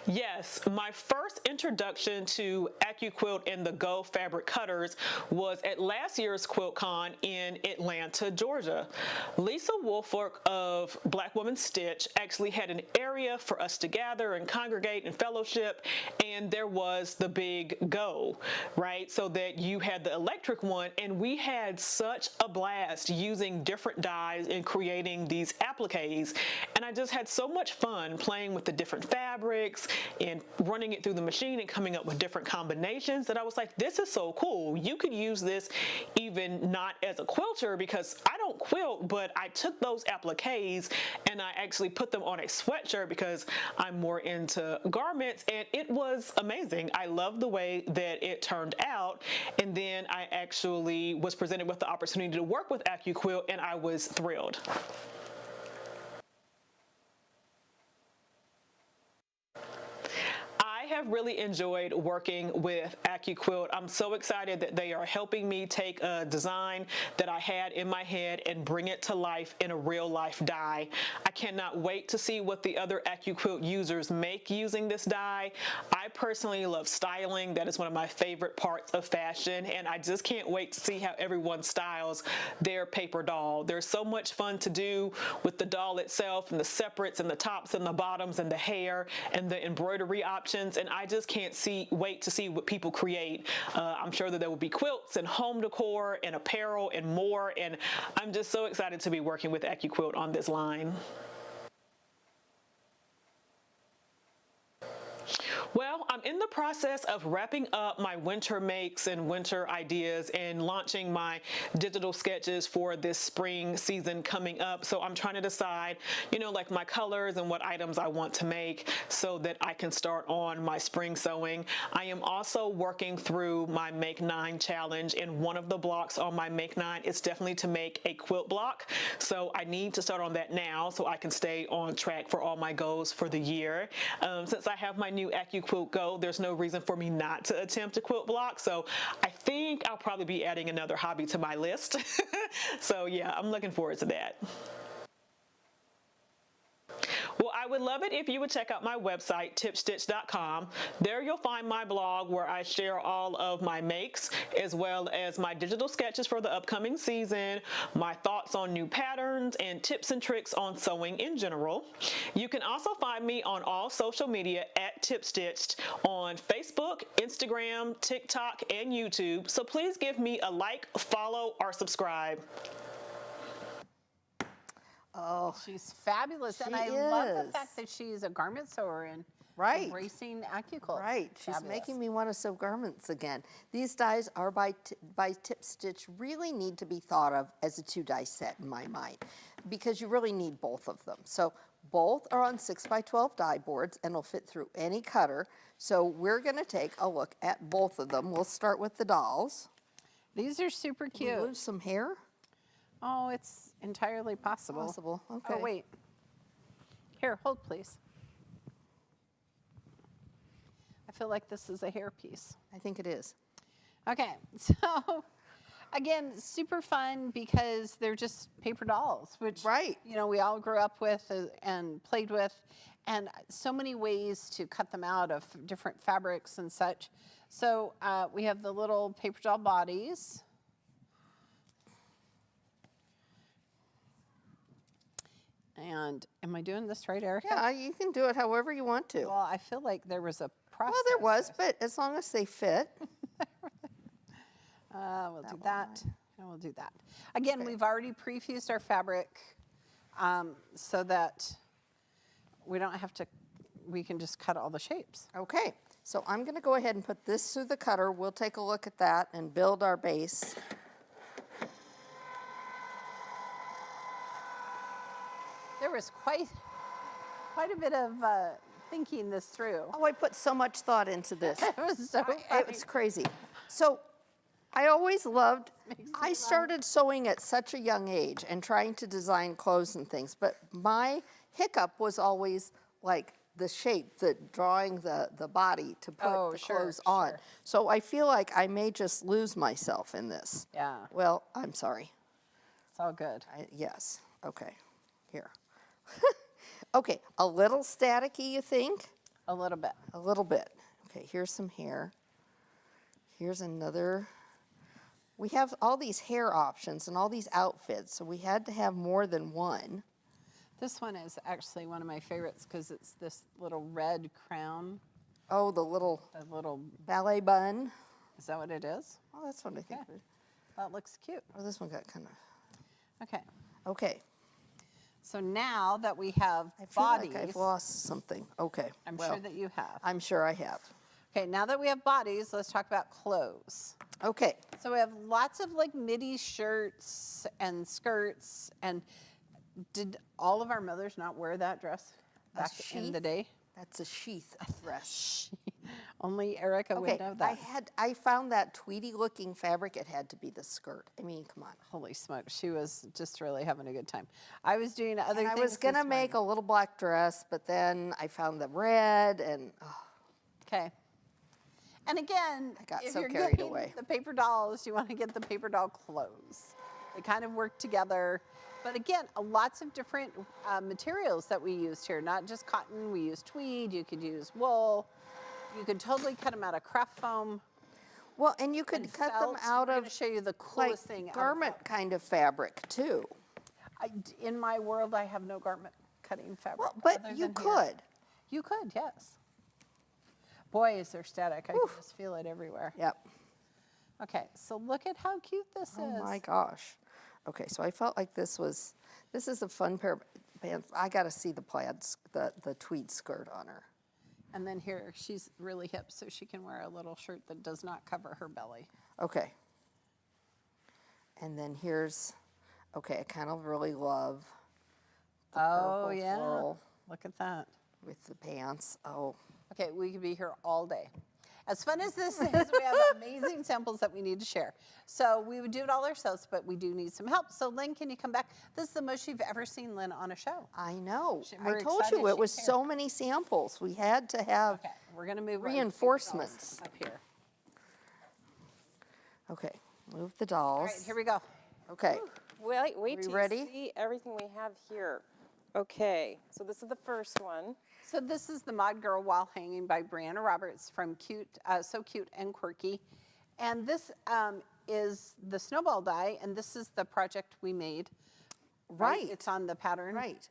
Yes, my first introduction to AccuQuilt and the Go fabric cutters was at last year's QuiltCon in Atlanta, Georgia. Lisa Woolfolk of Black Woman Stitch actually had an area for us to gather and congregate and fellowship, and there was the big Go, right? So that you had the electric one, and we had such a blast using different dyes and creating these appliques, and I just had so much fun playing with the different fabrics and running it through the machine and coming up with different combinations that I was like, this is so cool. You could use this even not as a quilter, because I don't quilt, but I took those appliques and I actually put them on a sweatshirt because I'm more into garments, and it was amazing. I loved the way that it turned out, and then I actually was presented with the opportunity to work with AccuQuilt, and I was thrilled. I have really enjoyed working with AccuQuilt. I'm so excited that they are helping me take a design that I had in my head and bring it to life in a real life die. I cannot wait to see what the other AccuQuilt users make using this die. I personally love styling. That is one of my favorite parts of fashion, and I just can't wait to see how everyone styles their paper doll. There's so much fun to do with the doll itself, and the separates and the tops and the bottoms and the hair and the embroidery options, and I just can't wait to see what people create. I'm sure that there will be quilts and home decor and apparel and more, and I'm just so excited to be working with AccuQuilt on this line. Well, I'm in the process of wrapping up my winter makes and winter ideas and launching my digital sketches for this spring season coming up. So I'm trying to decide, you know, like my colors and what items I want to make so that I can start on my spring sewing. I am also working through my Make 9 challenge, and one of the blocks on my Make 9 is definitely to make a quilt block. So I need to start on that now so I can stay on track for all my goals for the year. Since I have my new AccuQuilt Go, there's no reason for me not to attempt a quilt block. So I think I'll probably be adding another hobby to my list. So yeah, I'm looking forward to that. Well, I would love it if you would check out my website, TipStitched.com. There you'll find my blog where I share all of my makes, as well as my digital sketches for the upcoming season, my thoughts on new patterns, and tips and tricks on sewing in general. You can also find me on all social media at TipStitched on Facebook, Instagram, TikTok, and YouTube. So please give me a like, follow, or subscribe. Oh, She's fabulous, and I love the fact that she's a garment sewer and embracing AccuQuilt. Right, she's making me want to sew garments again. These dies are by TipStitch, really need to be thought of as a 2-die set in my mind, because you really need both of them. So both are on 6x12 die boards and will fit through any cutter. So we're going to take a look at both of them. We'll start with the dolls. These are super cute. Lose some hair? Oh, it's entirely possible. Okay. Oh, wait. Here, hold please. I feel like this is a hair piece. I think it is. Okay, so again, super fun because they're just paper dolls, which Right. you know we all grew up with and played with, and so many ways to cut them out of different fabrics and such. So we have the little paper doll bodies. And am I doing this right, Erica? Yeah, you can do it however you want to. Well, I feel like there was a process. Well, there was, but as long as they fit. We'll do that, and we'll do that. Again, we've already prefused our fabric so that we don't have to, we can just cut all the shapes. Okay, so I'm going to go ahead and put this through the cutter. We'll take a look at that and build our base. There was quite a bit of thinking this through. Oh, I put so much thought into this. It was so It funny. was crazy. So I always loved, I started sewing at such a young age and trying to design clothes and things, but my hiccup was always like the shape, drawing the body to put the clothes on. sure. So I feel like I may just lose myself in this. Yeah, Well, I'm sorry. it's all good. Yes, okay, here. Okay, a little staticky, you think? A little bit. A little bit. Okay, here's some hair. Here's another. We have all these hair options and all these outfits, so we had to have more than one. This one is actually one of my favorites because it's this little red crown. Oh, the little little, ballet bun. is that what it is? Oh, that's what I think. Yeah. That looks cute. Oh, this one got kind of. Okay, Okay. so now that we have I feel bodies, like I've lost something. Okay. I'm well, sure that you have. I'm sure I have. Okay, now that we have bodies, let's talk about clothes. Okay. So we have lots of like midi shirts and skirts. And did all of our mothers not wear that dress back in the day? That's a sheath dress. Only Erica Okay, would know that. I found that tweedy-looking fabric. It had to be the skirt. I mean, come on. Holy smokes, she was just really having a good time. I was doing other And things. I was gonna make a little black dress, but then I found the red, and Okay. And again, I got if so you're carried getting away. the paper dolls, you want to get the paper doll clothes. They kind of work together. But again, lots of different materials that we used here, not just cotton. We used tweed, you could use wool. You could totally cut them out of craft foam. well, and you could and cut felt. them out I'm of going to show you the like coolest thing. out of garment felt. kind of fabric too. In my world, I have no garment cutting fabric. Well, but other you than here. could. You could, yes. Boy, is there static. I can just feel it everywhere. Yep. Okay, so look at how cute this is. Oh my gosh. Okay, so I felt like this is a fun pair of pants. I got to see the plaids, the tweed skirt on her. And then here, she's really hip, so she can wear a little shirt that does not cover her belly. Okay. And then here's, okay, I kind of really love the purple floral Look at that. with the pants. Oh, Okay, we could be here all day. As fun as this is, we have amazing samples that we need to share. So we would do it all ourselves, but we do need some help. So Lynn, can you come back? This is the most you've ever seen Lynn on a show. I know. We're I told excited you it was she's here. so many samples. We had to have, Okay, we're gonna move our Reinforcements. dolls up here. okay, move the All dolls. right, here we go. Okay, Wait we till ready? you see everything we have here. Okay, so this is the first one. So this is the Mod Girl Wall Hanging by Brianna Roberts from So Cute and Quirky. And this is the snowball die, and this is the project we made. Right. It's on the pattern. right.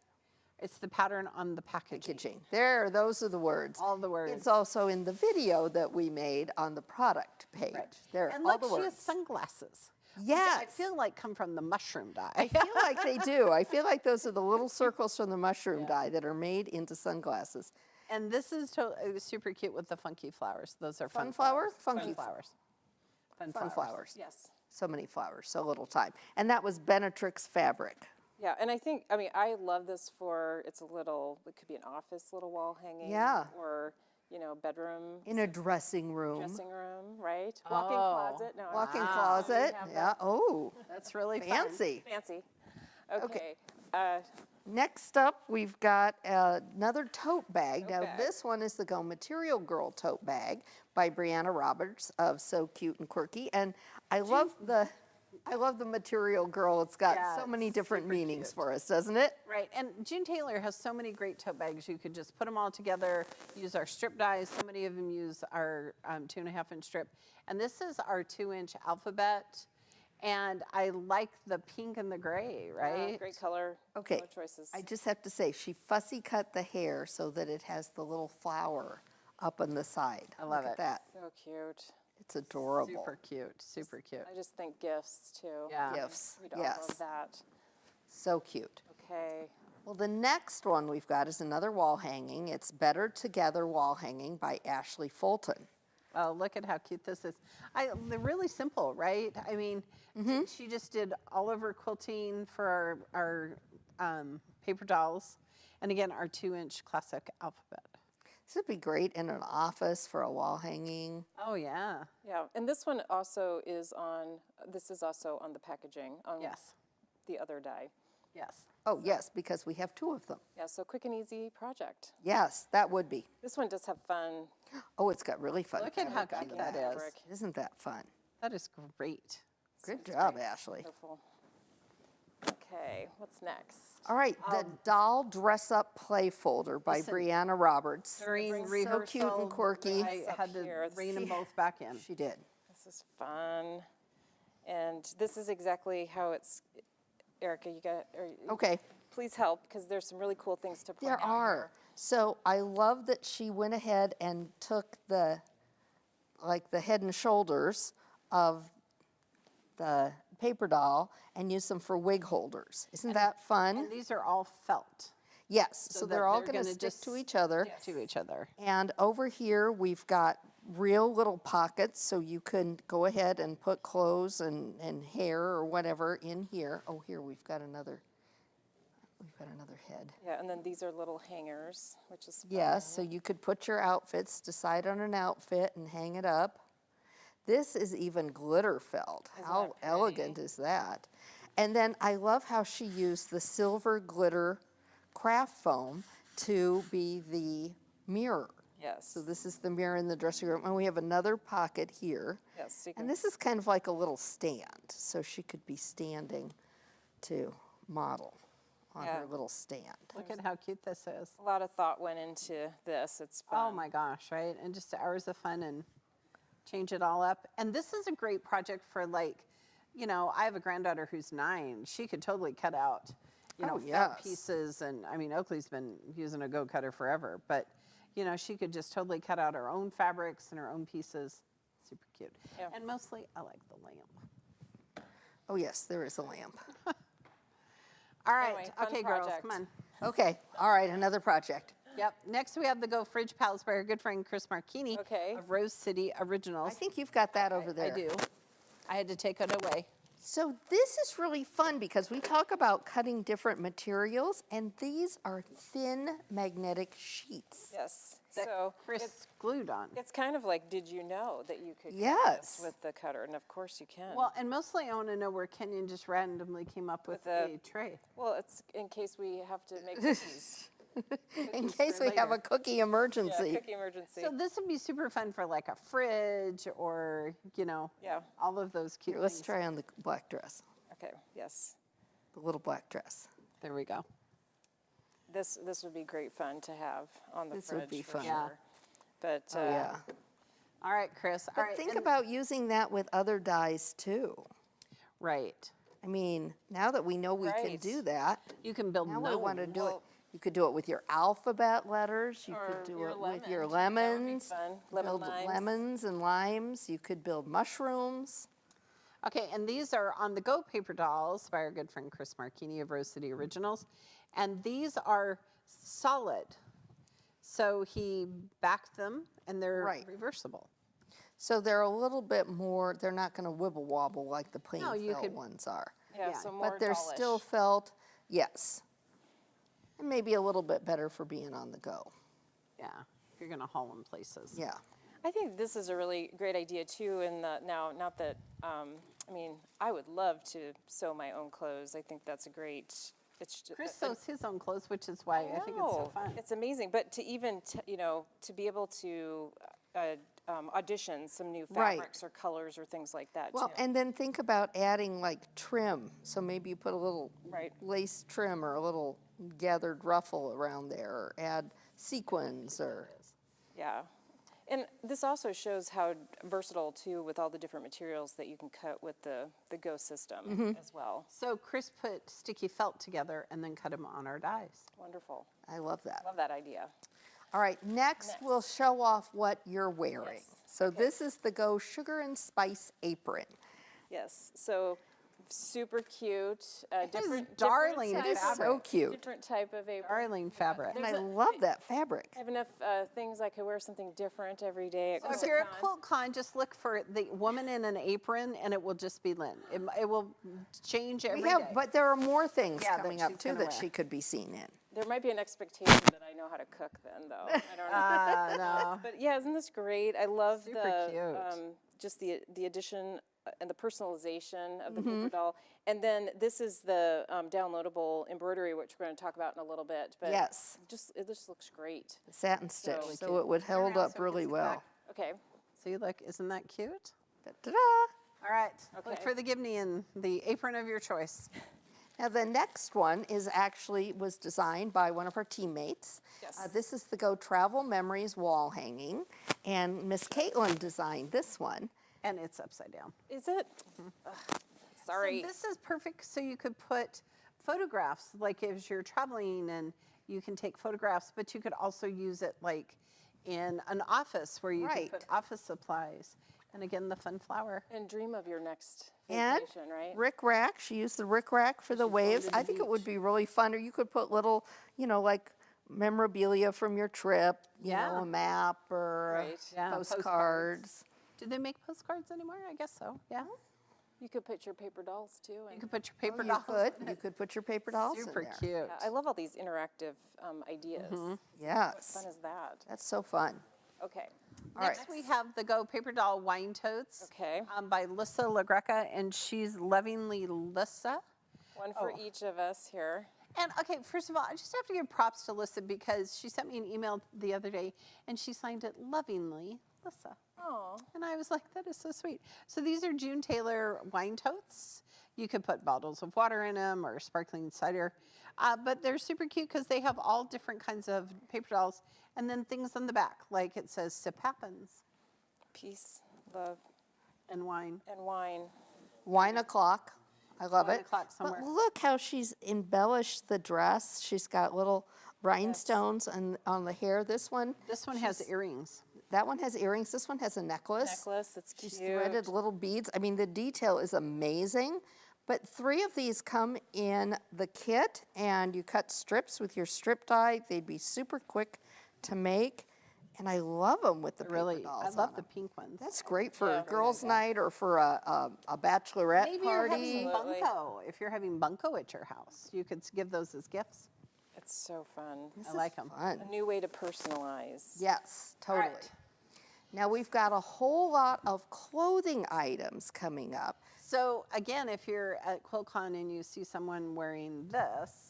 It's the pattern on the packaging. Packaging. There, those are the words. All the words. It's also in the video that we made on the product page. Right. There, And all look, the she has words. sunglasses. which Yes. I feel like come from the mushroom die. I feel like they do. I feel like those are the little circles from the mushroom dye that are made into sunglasses. And this is super cute with the funky flowers. Those are Fun fun flower? flowers. Funky Fun flowers. Fun flowers. Yes. So many flowers, so little time. And that was Benetrix fabric. Yeah, and I love this for, it's a little, it could be an office little wall hanging. Yeah. Or, bedroom, In a dressing room. dressing room, right? Walk-in Oh. closet. No, Walk-in Wow. closet. We have Yeah. Oh, That's really fun. fancy. fancy. Okay. Okay. Next up, we've got another tote bag. Now, bag. this one is the Go Material Girl tote bag by Brianna Roberts of So Cute and Quirky. And I love the Material Girl. It's got Yeah, so many it's different super meanings cute. for us, doesn't it? Right, and June Taylor has so many great tote bags. You could just put them all together, use our strip dies. So many of them use our 2.5-inch strip. And this is our 2-inch alphabet. And I like the pink and the gray, right? Great color, Okay, color choices. I just have to say, she fussy cut the hair so that it has the little flower up on the side. I love Look it. at that. So cute. It's adorable. Super cute, super cute. I just think gifts too. Yeah. Gifts, We'd all yes. love that. So cute. Okay. Well, the next one we've got is another wall hanging. It's Better Together Wall Hanging by Ashley Fulton. Oh, look at how cute this is. They're really simple, right? I mean, she just did all over quilting for our paper dolls. And again, our 2-inch classic alphabet. This would be great in an office for a wall hanging. Oh, yeah. Yeah, and this one also is on, this is also on the packaging, on Yes, the other die. yes. Oh, yes, because we have 2 of them. Yeah, so quick and easy project. Yes, that would be. This one does have fun. Oh, it's got really fun Look at how fabric on cute the that back. is. Isn't that fun? That is great. Good job, Ashley. Beautiful. Okay, what's next? All right, the Doll Dress Up Play Folder by Listen, Brianna Roberts. During So cute and quirky. I had to here. rein them both back in. She did. This is fun. And this is exactly how it's, Erica, you got, Okay. please help, because there's some really cool things to point There out are. here. So I love that she went ahead and took the head and shoulders of the paper doll and used them for wig holders. Isn't that fun? And these are all felt Yes, so that they're all they're going to gonna stick just to each other. to each other. And over here, we've got real little pockets, so you can go ahead and put clothes and hair or whatever in here. Oh, here we've got another head. Yeah, and then these are little hangers, which is fun. Yes, so you could put your outfits, decide on an outfit and hang it up. This is even glitter felt. How elegant is that? And then I love how she used the silver glitter craft foam to be the mirror. Yes. So this is the mirror in the dressing room, and we have another pocket here. Yes, so you can, And this is kind of like a little stand, so she could be standing to model on her little stand. Look at how cute this is. a lot of thought went into this. It's fun. Oh my gosh, right? And just hours of fun and change it all up. And this is a great project for, like, you know, I have a granddaughter who's 9. She could totally cut out, you know, felt yes. pieces. And I mean, Oakley's been using a go cutter forever, but you know, she could just totally cut out her own fabrics and her own pieces. Super cute. Yeah. And mostly I like the lamp. Oh yes, there is a lamp. All right, Anyway, fun okay, girls, project. come on. Okay, all right, another project. Yep. Next, we have the Go Fridge Pals by our good friend Chris Marchini Okay. of Rose City Originals. I think you've got that over there. I do. I had to take it away. So this is really fun because we talk about cutting different materials, and these are thin magnetic sheets. Yes. That So Chris glued on. it's kind of like, did you know that you could cut Yes. this with the cutter? And of course you can. Well, and mostly I want to know where Kenyon just randomly came up with the- a tray. Well, it's in case we have to make cookies. In Cookies case for we have a later. cookie Yeah, emergency. cookie emergency. So this would be super fun for like a fridge or, you know, Yeah. all of those cute Here, let's things. try on the black dress, Okay, yes. the little black dress. There we go. This would be great fun to have on the This fridge would be for fun. Yeah. sure. But Oh, yeah. All right, Chris. All But right. think and- about using that with other dyes too. Right. I mean, now that we know we can Right. do that, You can build now we want to gnomes. do it. You could do it with your alphabet letters. You Or could do your it with your lemons. That would be lemons. fun. Lemon Build limes. lemons and limes. You could build mushrooms. Okay, and these are on the Go paper dolls by our good friend Chris Marchini of Rose City Originals. And these are solid. So he backed them and they're Right. reversible. So they're a little bit more, they're not going to wibble wobble like the plain No, you felt could- ones are. yeah, Yeah. so more But they're dollish. still felt, yes. And maybe a little bit better for being on the go. Yeah, if you're gonna haul them places. Yeah. I think this is a really great idea too. In the now, not that I mean, I would love to sew my own clothes. I think that's a great it's just, Chris sews his own clothes, which is why I think it's so fun. It's amazing, but to even, you know, to be able to audition some new Right. fabrics or colors or things like that Well, too. and then think about adding like trim. So maybe you put a little Right. lace trim or a little gathered ruffle around there, or add sequins or. Yeah. And this also shows how versatile too with all the different materials that you can cut with the Go system as well. So Chris put sticky felt together and then cut them on our dies. Wonderful. I love that. Love that idea. All right, next we'll show off what you're wearing. Yes. So this is the Go Sugar and Spice apron. Yes. So super cute. Different darling type- It is so cute. Different type of apron. Darling fabric. And I love that fabric. I have enough things I could wear something different every day. At So if you're at QuiltCon. QuiltCon, just look for the woman in an apron, and it will just be Lynn. It will change every We day. have, but there are more things Yeah, that coming up she's too gonna that wear. she could be seen in. There might be an expectation that I know how to cook then, though. I don't know. No. But yeah, isn't this great? I love Super the cute. just the addition and the personalization of the paper doll. And then this is the downloadable embroidery, which we're going to talk about in a little bit. But Yes. it just looks great. Satin stitch, Really so it would hold around up so we really can see well. back. Okay. See, look, isn't that cute? Da-da-da. All right, look Okay. for the Gibney and the apron of your choice. Now the next one was designed by one of our teammates. Yes. This is the Go Travel Memories wall hanging, and Miss Caitlin designed this one. And it's upside down. Is it? Ugh, sorry. So this is perfect so you could put photographs, like if you're traveling and you can take photographs, but you could also use it like in an office where you Right. can put office supplies. And again, the fun flower. And dream of your next And vacation, right? Rick Rack, she used the Rick Rack for the waves. to the I think it would be really fun, or you could put little, like memorabilia from your trip, you Yeah. know, a map or Right. Yeah, postcards. Do they make postcards anymore? I guess so, yeah. You could put your paper dolls too. You And could put your paper You dolls could. in You it. could put your paper dolls Super in there. cute. yeah, I love all these interactive ideas. What Yes. fun is that? That's so fun. Okay. All right. Next, we have the Go Paper Doll Wine Totes Okay. by Lissa LaGreca, and she's lovingly Lissa. One for each of us here. And okay, first of all, I just have to give props to Lissa because she sent me an email the other day and she signed it lovingly Lissa. Oh. And I was like, that is so sweet. So these are June Taylor wine totes. You could put bottles of water in them or sparkling cider. But they're super cute because they have all different kinds of paper dolls and then things on the back, like it says Sip Happens Peace, love, and wine. and wine. Wine o'clock. I love Wine it. o'clock somewhere. But look how she's embellished the dress. She's got little rhinestones on the hair. This one, This one has earrings. that one has earrings. This one has a necklace. Necklace, it's She's cute. threaded little beads. I mean, the detail is amazing. But 3 of these come in the kit, and you cut strips with your strip die. They'd be super quick to make, and I love them with the paper Really, dolls I on love the them. pink ones. That's great for a girls' night or for a bachelorette Maybe you're party. having Absolutely. bunko. If you're having bunko at your house, you could give those as gifts. It's so fun. I like them. A Fun. new way to personalize. Yes, totally. right. Now we've got a whole lot of clothing items coming up. So again, if you're at QuiltCon and you see someone wearing this,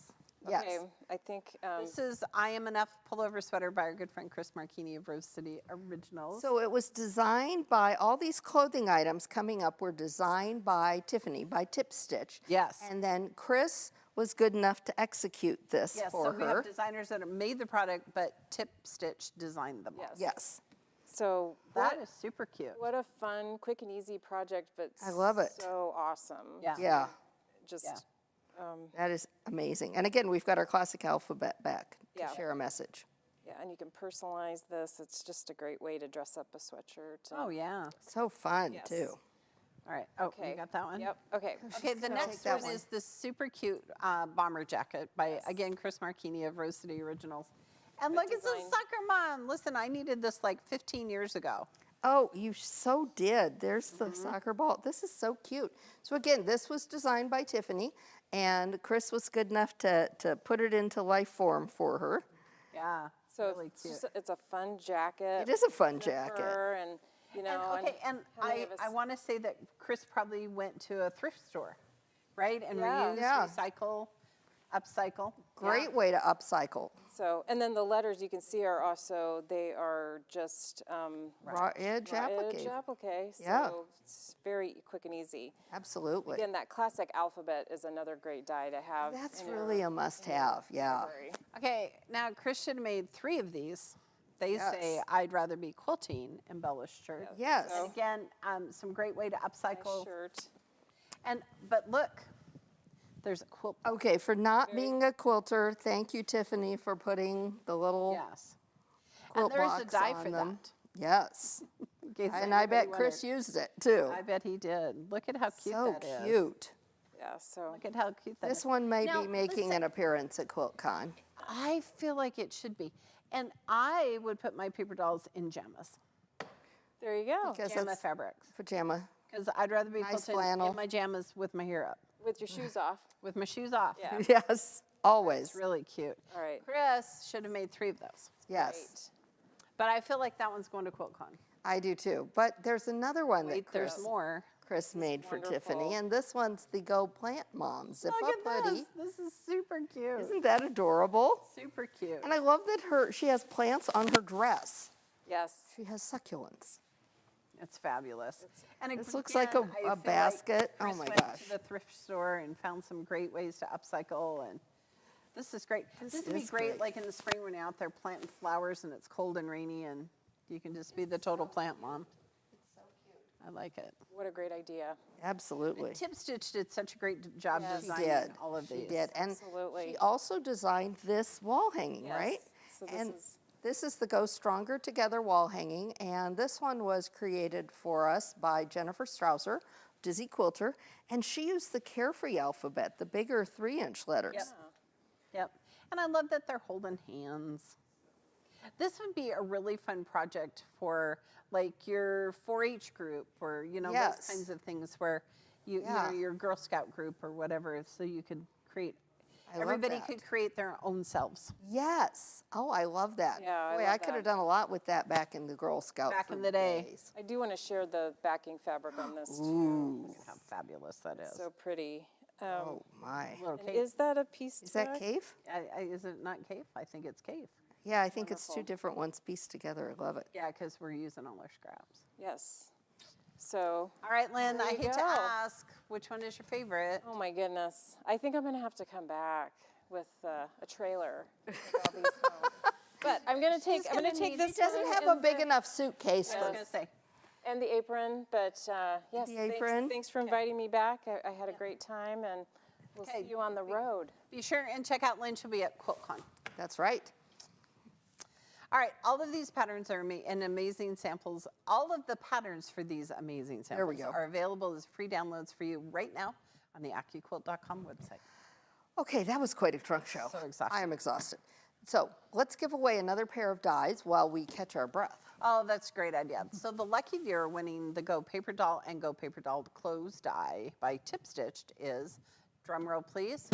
Yes. Okay, I think this is I Am Enough pullover sweater by our good friend Chris Marchini of Rose City Originals. So it was designed by, all these clothing items coming up were designed by Tiffany, by TipStitched. Yes. And then Chris was good enough to execute this yes, for so we her. have designers that have made the product, but TipStitched designed them all. Yes. Yes. so. That is super cute. What a fun, quick and easy project, but I love it. so awesome. Yeah. Yeah, Just Yeah. that is amazing. And again, we've got our classic alphabet back to Yeah. share a message. yeah, and you can personalize this. It's just a great way to dress up a sweatshirt. Oh yeah. So fun, Yes. too. All right. Oh, Okay. you got that one? Yep. Okay. Okay, the gonna next take that one one. is this super cute bomber jacket by, again, Chris Marchini of Rose City Originals. And look, it's a design. soccer mom. Listen, I needed this like 15 years ago. Oh, you so did. There's the soccer ball. This is so cute. So again, this was designed by Tiffany, and Chris was good enough to put it into life form for her. Yeah, So really it's, cute. it's a fun jacket. It is a fun zipper, jacket. And, you know, And, okay, and how many I of us- want to say that Chris probably went to a thrift store, right? And Yeah. reuse, Yeah. recycle. Upcycle. Great way to upcycle. So, and then the letters you can see are also, they are just Raw edge raw applique. edge applique. So Yeah. it's very quick and easy. Absolutely. Again, that classic alphabet is another great die to have. That's in your really a must-have, yeah. library. Okay, now Christian made 3 of these. They Yes. say, I'd rather be quilting embellished shirt. Yes. And again, some great way to Nice upcycle. shirt. But look, there's a quilt. Okay, for not being a quilter, thank you, Tiffany, for putting the little Yes. quilt And there's a blocks die on for them. that. Yes. in case And I bet anybody Chris wondered. used it too. I bet he did. Look at how cute So that is. cute. Yeah, so Look at how cute that is. This one may Now, be making listen, an appearance at QuiltCon. I feel like it should be. And I would put my paper dolls in jammas. there you go. Because Jamma that's fabrics. pajama. Because I'd rather be Nice quilting flannel. in my jammas with my hair up. With your shoes off. With my shoes off. Yeah. Yes, always. It's really cute. All right. Chris should have made 3 of those. Yes, Great. But I feel like that one's going to QuiltCon. I do too. But there's another one Wait, that there's more. Chris made for Tiffany, wonderful. and this one's the Go Plant Mom Zip Look Up at Hoodie. this. This is super cute. Isn't that adorable? Super cute. And I love that she has plants on her dress. Yes. She has succulents. It's fabulous. And This looks like again, I a feel basket. Oh Chris my went gosh. to the thrift store and found some great ways to upcycle, and this is great. This would be is great, great. like in the spring when you're out there planting flowers and it's cold and rainy, and you can just be the total plant mom. It's so cute. I like it. What a great idea. Absolutely. TipStitched did such a great job Yes. She designing did. all of these. She did. And Absolutely. she also designed this wall hanging, Yes. right? So this And is- this is the Go Stronger Together wall hanging, and this one was created for us by Jennifer Strausser, Dizzy Quilter, and she used the Carefree alphabet, the bigger 3-inch letters. Yep. Yep. And I love that they're holding hands. This would be a really fun project for like your 4-H group, or Yes. those kinds of things where Yeah. your Girl Scout group or whatever, so you could create. I love Everybody that. could create their own selves Yes. Oh, I love that. Yeah, I Boy, love I could have that. done a lot with that back in the Girl Scout back in for the day. days. I do want to share the backing fabric on this too. Ooh. How fabulous that is. So pretty. Oh my. Little And cave. is that a piece Is that tag? cave? Is it not cave? I think it's cave. Yeah, I think it's two Wonderful. different ones pieced together. I love it. Yeah, because we're using all our scraps. Yes. So, All right, Lynn, There I you hate to go. ask, which one is your favorite? oh my goodness. I think I'm going to have to come back with a trailer. With all these home. But I'm going to take gonna this need- She doesn't one have a and big the- enough suitcase I was for going to say. and the apron, but yes, The apron. Thanks for inviting me back. I had a great time, and we'll Okay. see you on the road. Be sure and check out Lynn. She'll be at QuiltCon. That's right. All right, all of these patterns are and amazing samples. All of the patterns for these amazing samples There we go. are available as free downloads for you right now on the AccuQuilt.com website. Okay, that was quite a trunk show. So exhausted. I am exhausted. So let's give away another pair of dies while we catch our breath. Oh, that's a great idea. So the lucky viewer winning the Go Paper Doll and Go Paper Doll Clothes die by TipStitched is, drumroll please,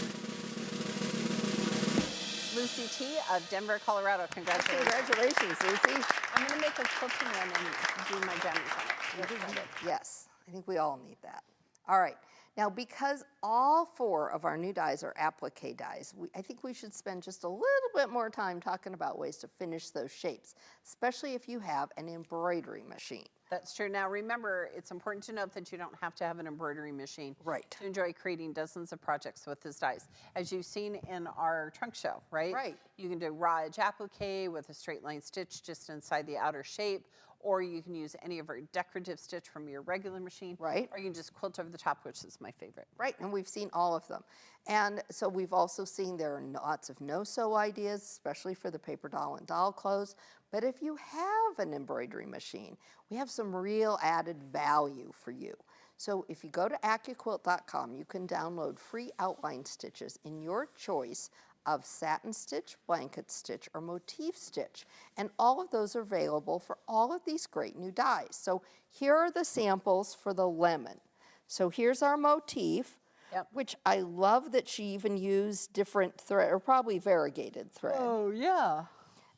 Lucy T. of Denver, Colorado. Congratulations. Congratulations, Lucy. I'm going to make a quilting one and do my jammies on it. Yes, Yes, I think we all need that. All right. Now, because all 4 of our new dies are applique dies, I think we should spend just a little bit more time talking about ways to finish those shapes, especially if you have an embroidery machine. That's true. Now, remember, it's important to note that you don't have to have an embroidery machine Right. to enjoy creating dozens of projects with this dies. As you've seen in our trunk show, right? Right. You can do raw edge applique with a straight line stitch just inside the outer shape, or you can use any of our decorative stitch from your regular machine. Right. Or you can just quilt over the top, which is my favorite. Right, and we've seen all of them. And so we've also seen there are lots of no-sew ideas, especially for the paper doll and doll clothes. But if you have an embroidery machine, we have some real added value for you. So if you go to AccuQuilt.com, you can download free outline stitches in your choice of satin stitch, blanket stitch, or motif stitch. And all of those are available for all of these great new dies. So here are the samples for the lemon. So here's our motif, Yep. which I love that she even used different thread, or probably variegated thread. Oh, yeah.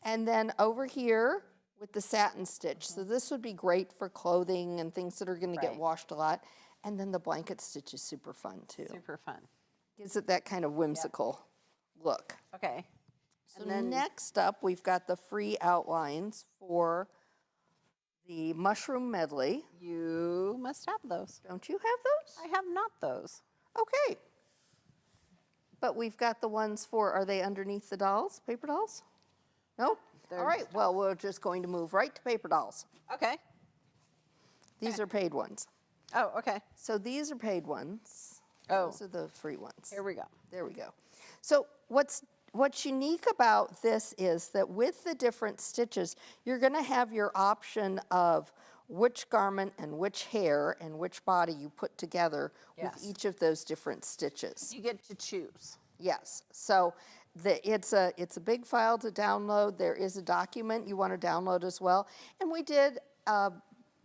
And then over here with the satin stitch. So this would be great for clothing and things that are gonna get Right. washed a lot. And then the blanket stitch is super fun too. Super fun. Gives it that kind of whimsical. look. Okay. So next up, we've got the free outlines for the mushroom medley. You must have those. Don't you have those? I have not those. Okay. But we've got the ones for, are they underneath the dolls, paper dolls? No? They're All right, well, we're just going to move right to paper dolls. Okay. These are paid ones. Oh, okay. So these are paid ones. Oh. Those are the free ones. Here we go. There we go. So what's unique about this is that with the different stitches, you're going to have your option of which garment and which hair and which body you put together Yes. with each of those different stitches. You get to choose. Yes. So it's a big file to download. There is a document you want to download as well. And we did a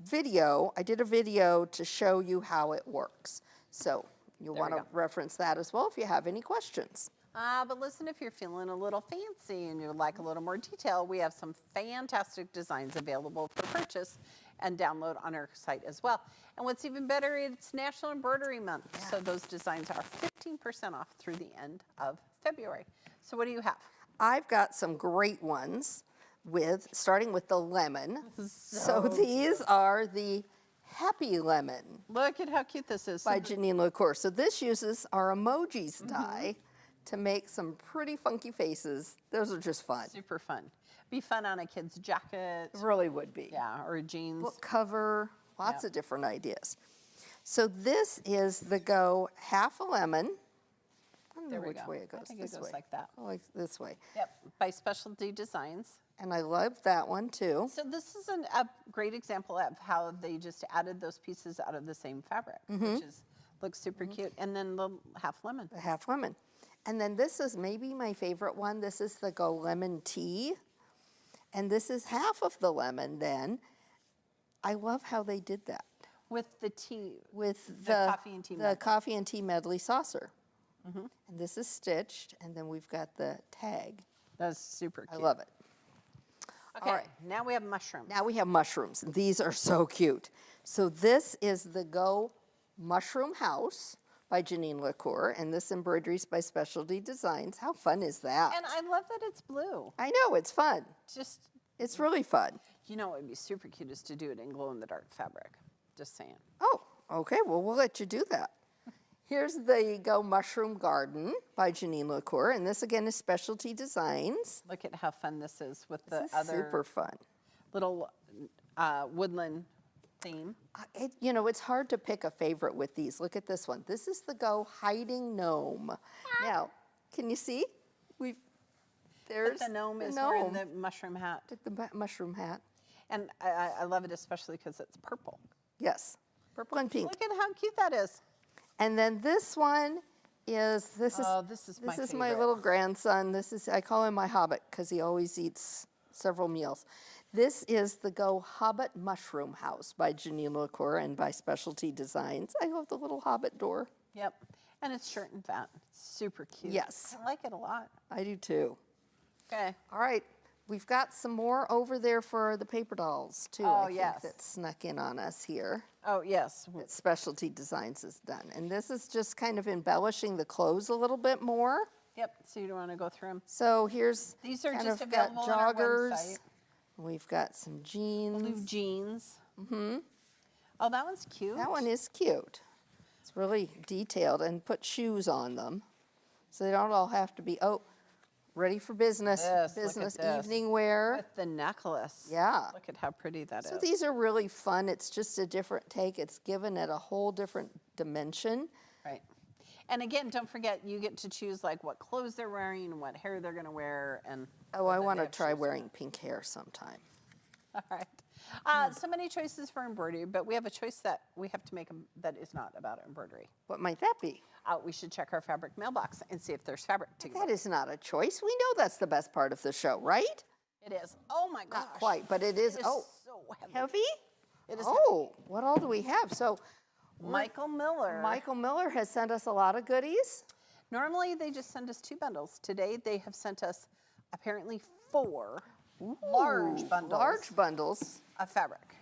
video. I did a video to show you how it works. So you'll There we want to go. reference that as well if you have any questions. But listen, if you're feeling a little fancy and you'd like a little more detail, we have some fantastic designs available for purchase and download on our site as well. And what's even better, it's National Embroidery Month. So those designs are 15% off through the end of February. So what do you have? I've got some great ones starting with the lemon. So these are the Happy Lemon Look at how cute this is. by Janine Lacour. So this uses our emojis die to make some pretty funky faces. Those are just fun. Super fun. Be fun on a kid's jacket. It really would be. Yeah, or jeans. Book cover, lots Yep. of different ideas. So this is the Go Half a Lemon. I don't There know we which go. way it goes. I think this it goes way. like that. Oh, like this way. Yep, by Specialty Designs. And I love that one too. So this is a great example of how they just added those pieces out of the same fabric, which looks super cute. And then the half lemon. The half lemon. And then this is maybe my favorite one. This is the Go Lemon Tea. And this is half of the lemon then. I love how they did that. With the tea. With The coffee and tea the medley. coffee and tea medley saucer. And this is stitched, and then we've got the tag. That's super I cute. love it. Okay, all right. now we have mushrooms. Now we have mushrooms. These are so cute. So this is the Go Mushroom House by Janine Lecour, and this embroidery is by Specialty Designs. How fun is that? And I love that it's blue. I know, it's fun. Just, It's really fun. you know what would be super cute is to do it in glow-in-the-dark fabric. Just saying. Oh, okay, well, we'll let you do that. Here's the Go Mushroom Garden by Janine Lecour, and this again is Specialty Designs. Look at how fun this is with This the is other super fun. little woodland theme. It's hard to pick a favorite with these. Look at this one. This is the Go Hiding Gnome. Now, can you see? There's But the gnome the is gnome wearing the mushroom hat. with the mushroom hat. And I love it especially because it's purple. Yes, purple and pink. Look at how cute that is. And then this one is Oh, this is my my favorite. little grandson. I call him my hobbit because he always eats several meals. This is the Go Hobbit Mushroom House by Janine Lacour and by Specialty Designs. I love the little hobbit door. Yep. And it's shirt and fat. It's super cute. Yes. I like it a lot. I do too. Okay. All right, we've got some more over there for the paper dolls too. Oh, I think yes. that snuck in on us here. Oh, yes. That Specialty Designs is done. And this is just kind of embellishing the clothes a little bit more. Yep. So you don't want to go through them. So here's These are kind just of got available on our joggers. website. We've got some jeans. Blue jeans. Mm-hmm. Oh, that one's cute. That one is cute. It's really detailed and put shoes on them. So they don't all have to be, ready for business. Yes, look at Business this. evening wear. With the necklace. Yeah. Look at how pretty that is. So these are really fun. It's just a different take. It's given it a whole different dimension. Right. And again, don't forget, you get to choose like what clothes they're wearing and what hair they're going to wear. And Oh, I then want they to have try shoes. wearing pink hair sometime. All right. So many choices for embroidery, but we have a choice that we have to make that is not about embroidery. What might that be? We should check our fabric mailbox and see if there's fabric to That is not a choice. We know that's the best part of the show, right? It is. Oh my gosh. Not quite, but it is. It is Oh, so heavy. heavy? It is Oh, what all do we have? So Michael Miller. Michael Miller has sent us a lot of goodies. Normally they just send us 2 bundles. Today they have sent us apparently 4 large bundles Large bundles. of fabric.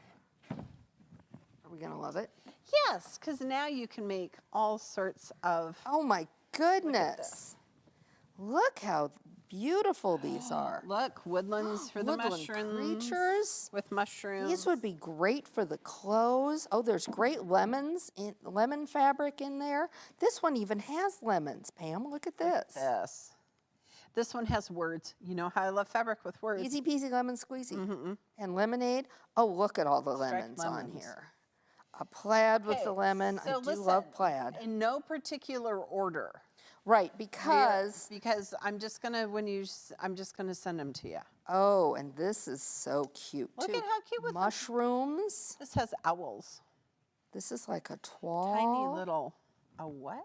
Are we going to love it? Yes, because now you can make all sorts of. Oh my goodness. Look how beautiful these are. Look, woodlands for the Woodland mushrooms. creatures. With mushrooms. These would be great for the clothes. Oh, there's great lemon fabric in there. This one even has lemons, Pam. Look at this. Yes. This one has words. You know how I love fabric with words. Easy peasy lemon squeezy. And lemonade. Oh, look at all the lemons on lemons. here. A plaid with Okay, the lemon. so I do listen, love plaid. In no particular order. Right, because I'm just gonna I'm just gonna send them to you. oh, and this is so cute Look too. at how cute with mushrooms. This has owls. This is like a toile. Tiny little. A what?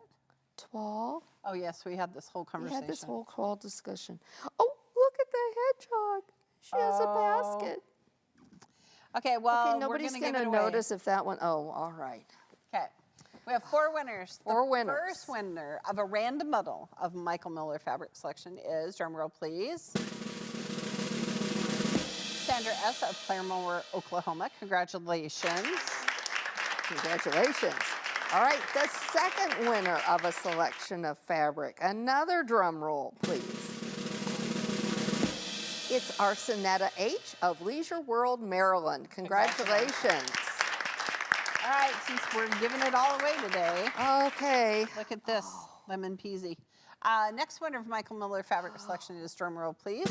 toile. Oh yes, we had this whole We conversation. had this whole toile discussion. Oh, look at the hedgehog. She has a basket. Okay, well, Okay, nobody's we're gonna gonna give it away. notice if that one. Oh, all right. Okay. We have 4 winners. Four the winners. First winner of a random muddle of Michael Miller fabric selection is, drum roll please, Sandra S. of Claremore, Oklahoma. Congratulations. Congratulations. All right, the second winner of a selection of fabric. Another drum roll, please. It's Arsenetta H. of Leisure World, Maryland. Congratulations. All right, since we're giving it all away today, Okay. look at this, lemon peasy. Next winner of Michael Miller fabric selection is, drum roll please,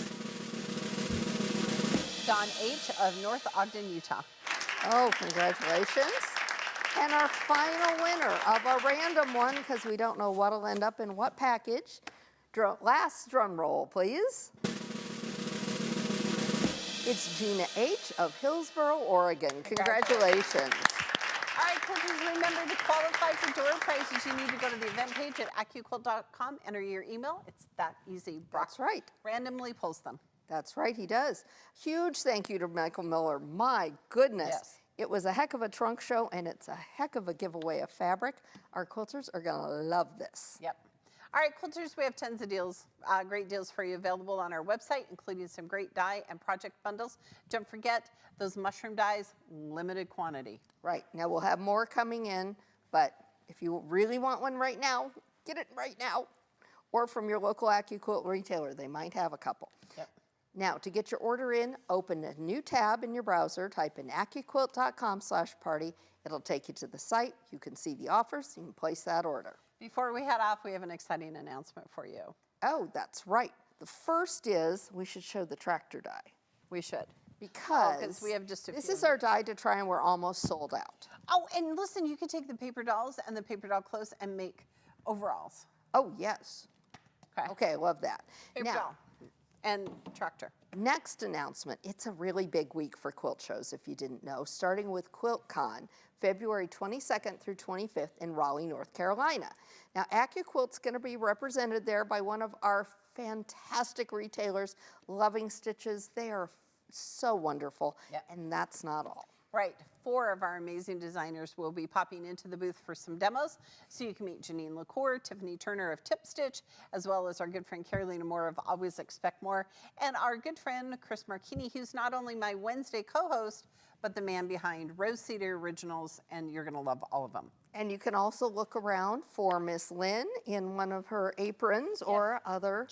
Don H. of North Ogden, Utah. Oh, congratulations. And our final winner of a random one, because we don't know what'll end up in what package. Last drum roll, please. It's Gina H. of Hillsboro, Oregon. Congratulations. All right, quilters, remember to qualify for door prizes. You need to go to the event page at AccuQuilt.com, enter your email. It's that easy. Brock That's right. randomly pulls them. That's right, he does. Huge thank you to Michael Miller. My goodness. Yes. It was a heck of a trunk show, and it's a heck of a giveaway of fabric. Our quilters are going to love this. Yep. All right, quilters, we have tons of deals, great deals for you available on our website, including some great die and project bundles. Don't forget, those mushroom dies, limited quantity. Right, now we'll have more coming in, but if you really want one right now, get it right now. Or from your local AccuQuilt retailer, they might have a couple. Yep. Now, to get your order in, open a new tab in your browser, type in AccuQuilt.com/party. It'll take you to the site. You can see the offers. You can place that order. Before we head off, we have an exciting announcement for you. Oh, that's right. The first is we should show the tractor die. We should. Because we have just a this few is our die to try, and we're almost sold out. Oh, and listen, you can take the paper dolls and the paper doll clothes and make overalls. Oh, yes. Okay. Okay, I love that. Paper Now, doll and tractor. next announcement, it's a really big week for quilt shows, if you didn't know, starting with QuiltCon, February 22nd through 25th in Raleigh, North Carolina. Now, AccuQuilt's going to be represented there by one of our fantastic retailers, Loving Stitches. They are so wonderful, Yep. and that's not all. Right, 4 of our amazing designers will be popping into the booth for some demos, so you can meet Janine Lacour, Tiffany Turner of TipStitched, as well as our good friend Carolina Moore of Always Expect More, and our good friend Chris Marchini, who's not only my Wednesday co-host, but the man behind Rose Cedar Originals, and you're gonna love all of them. And you can also look around for Miss Lynn in one of her aprons or other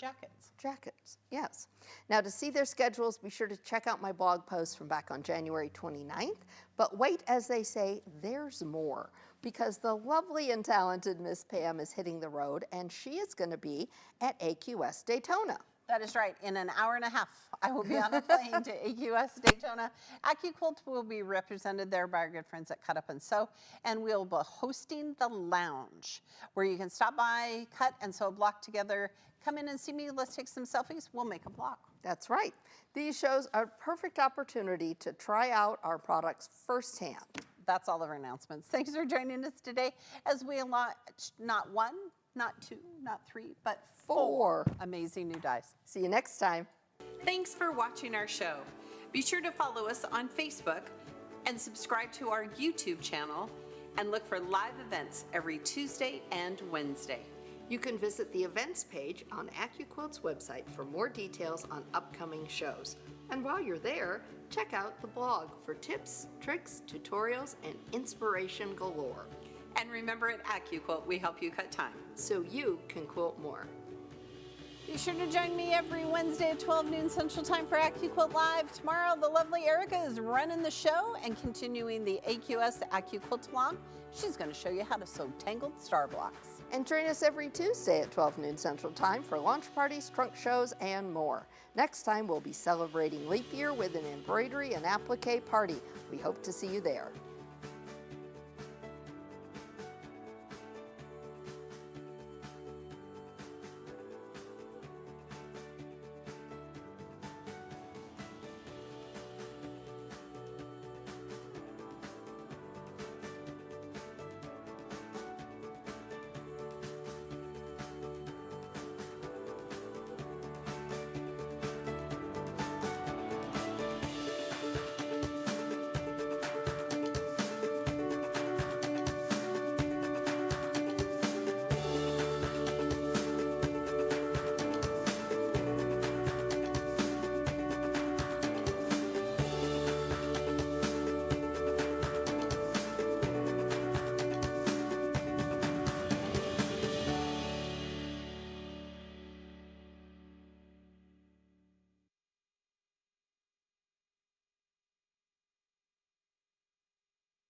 jackets, yes. Now, to see their schedules, be sure to check out my blog post from back on January 29th. But wait, as they say, there's more, because the lovely and talented Miss Pam is hitting the road, and she is going to be at AQS Daytona. That is right. In an hour and a half, I will be on a plane to AQS Daytona. AccuQuilt will be represented there by our good friends at Cut Up and Sew, and we'll be hosting the lounge, where you can stop by, cut and sew a block together. Come in and see me. Let's take some selfies. We'll make a block. That's right. These shows are a perfect opportunity to try out our products firsthand. That's all of our announcements. Thanks for joining us today as we launch not 1, not 2, not 3, but 4 amazing new dies. See you next time. Thanks for watching our show. Be sure to follow us on Facebook and subscribe to our YouTube channel, and look for live events every Tuesday and Wednesday. You can visit the events page on AccuQuilt's website for more details on upcoming shows. And while you're there, check out the blog for tips, tricks, tutorials, and inspiration galore. And remember, at AccuQuilt, we help you cut time. So you can quilt more. Be sure to join me every Wednesday at 12 noon Central Time for AccuQuilt Live. Tomorrow, the lovely Erica is running the show and continuing the AQS AccuQuilt-a-lon. She's going to show you how to sew tangled star blocks. And join us every Tuesday at 12 noon Central Time for launch parties, trunk shows, and more. Next time, we'll be celebrating leap year with an embroidery and applique party. We hope to see you there.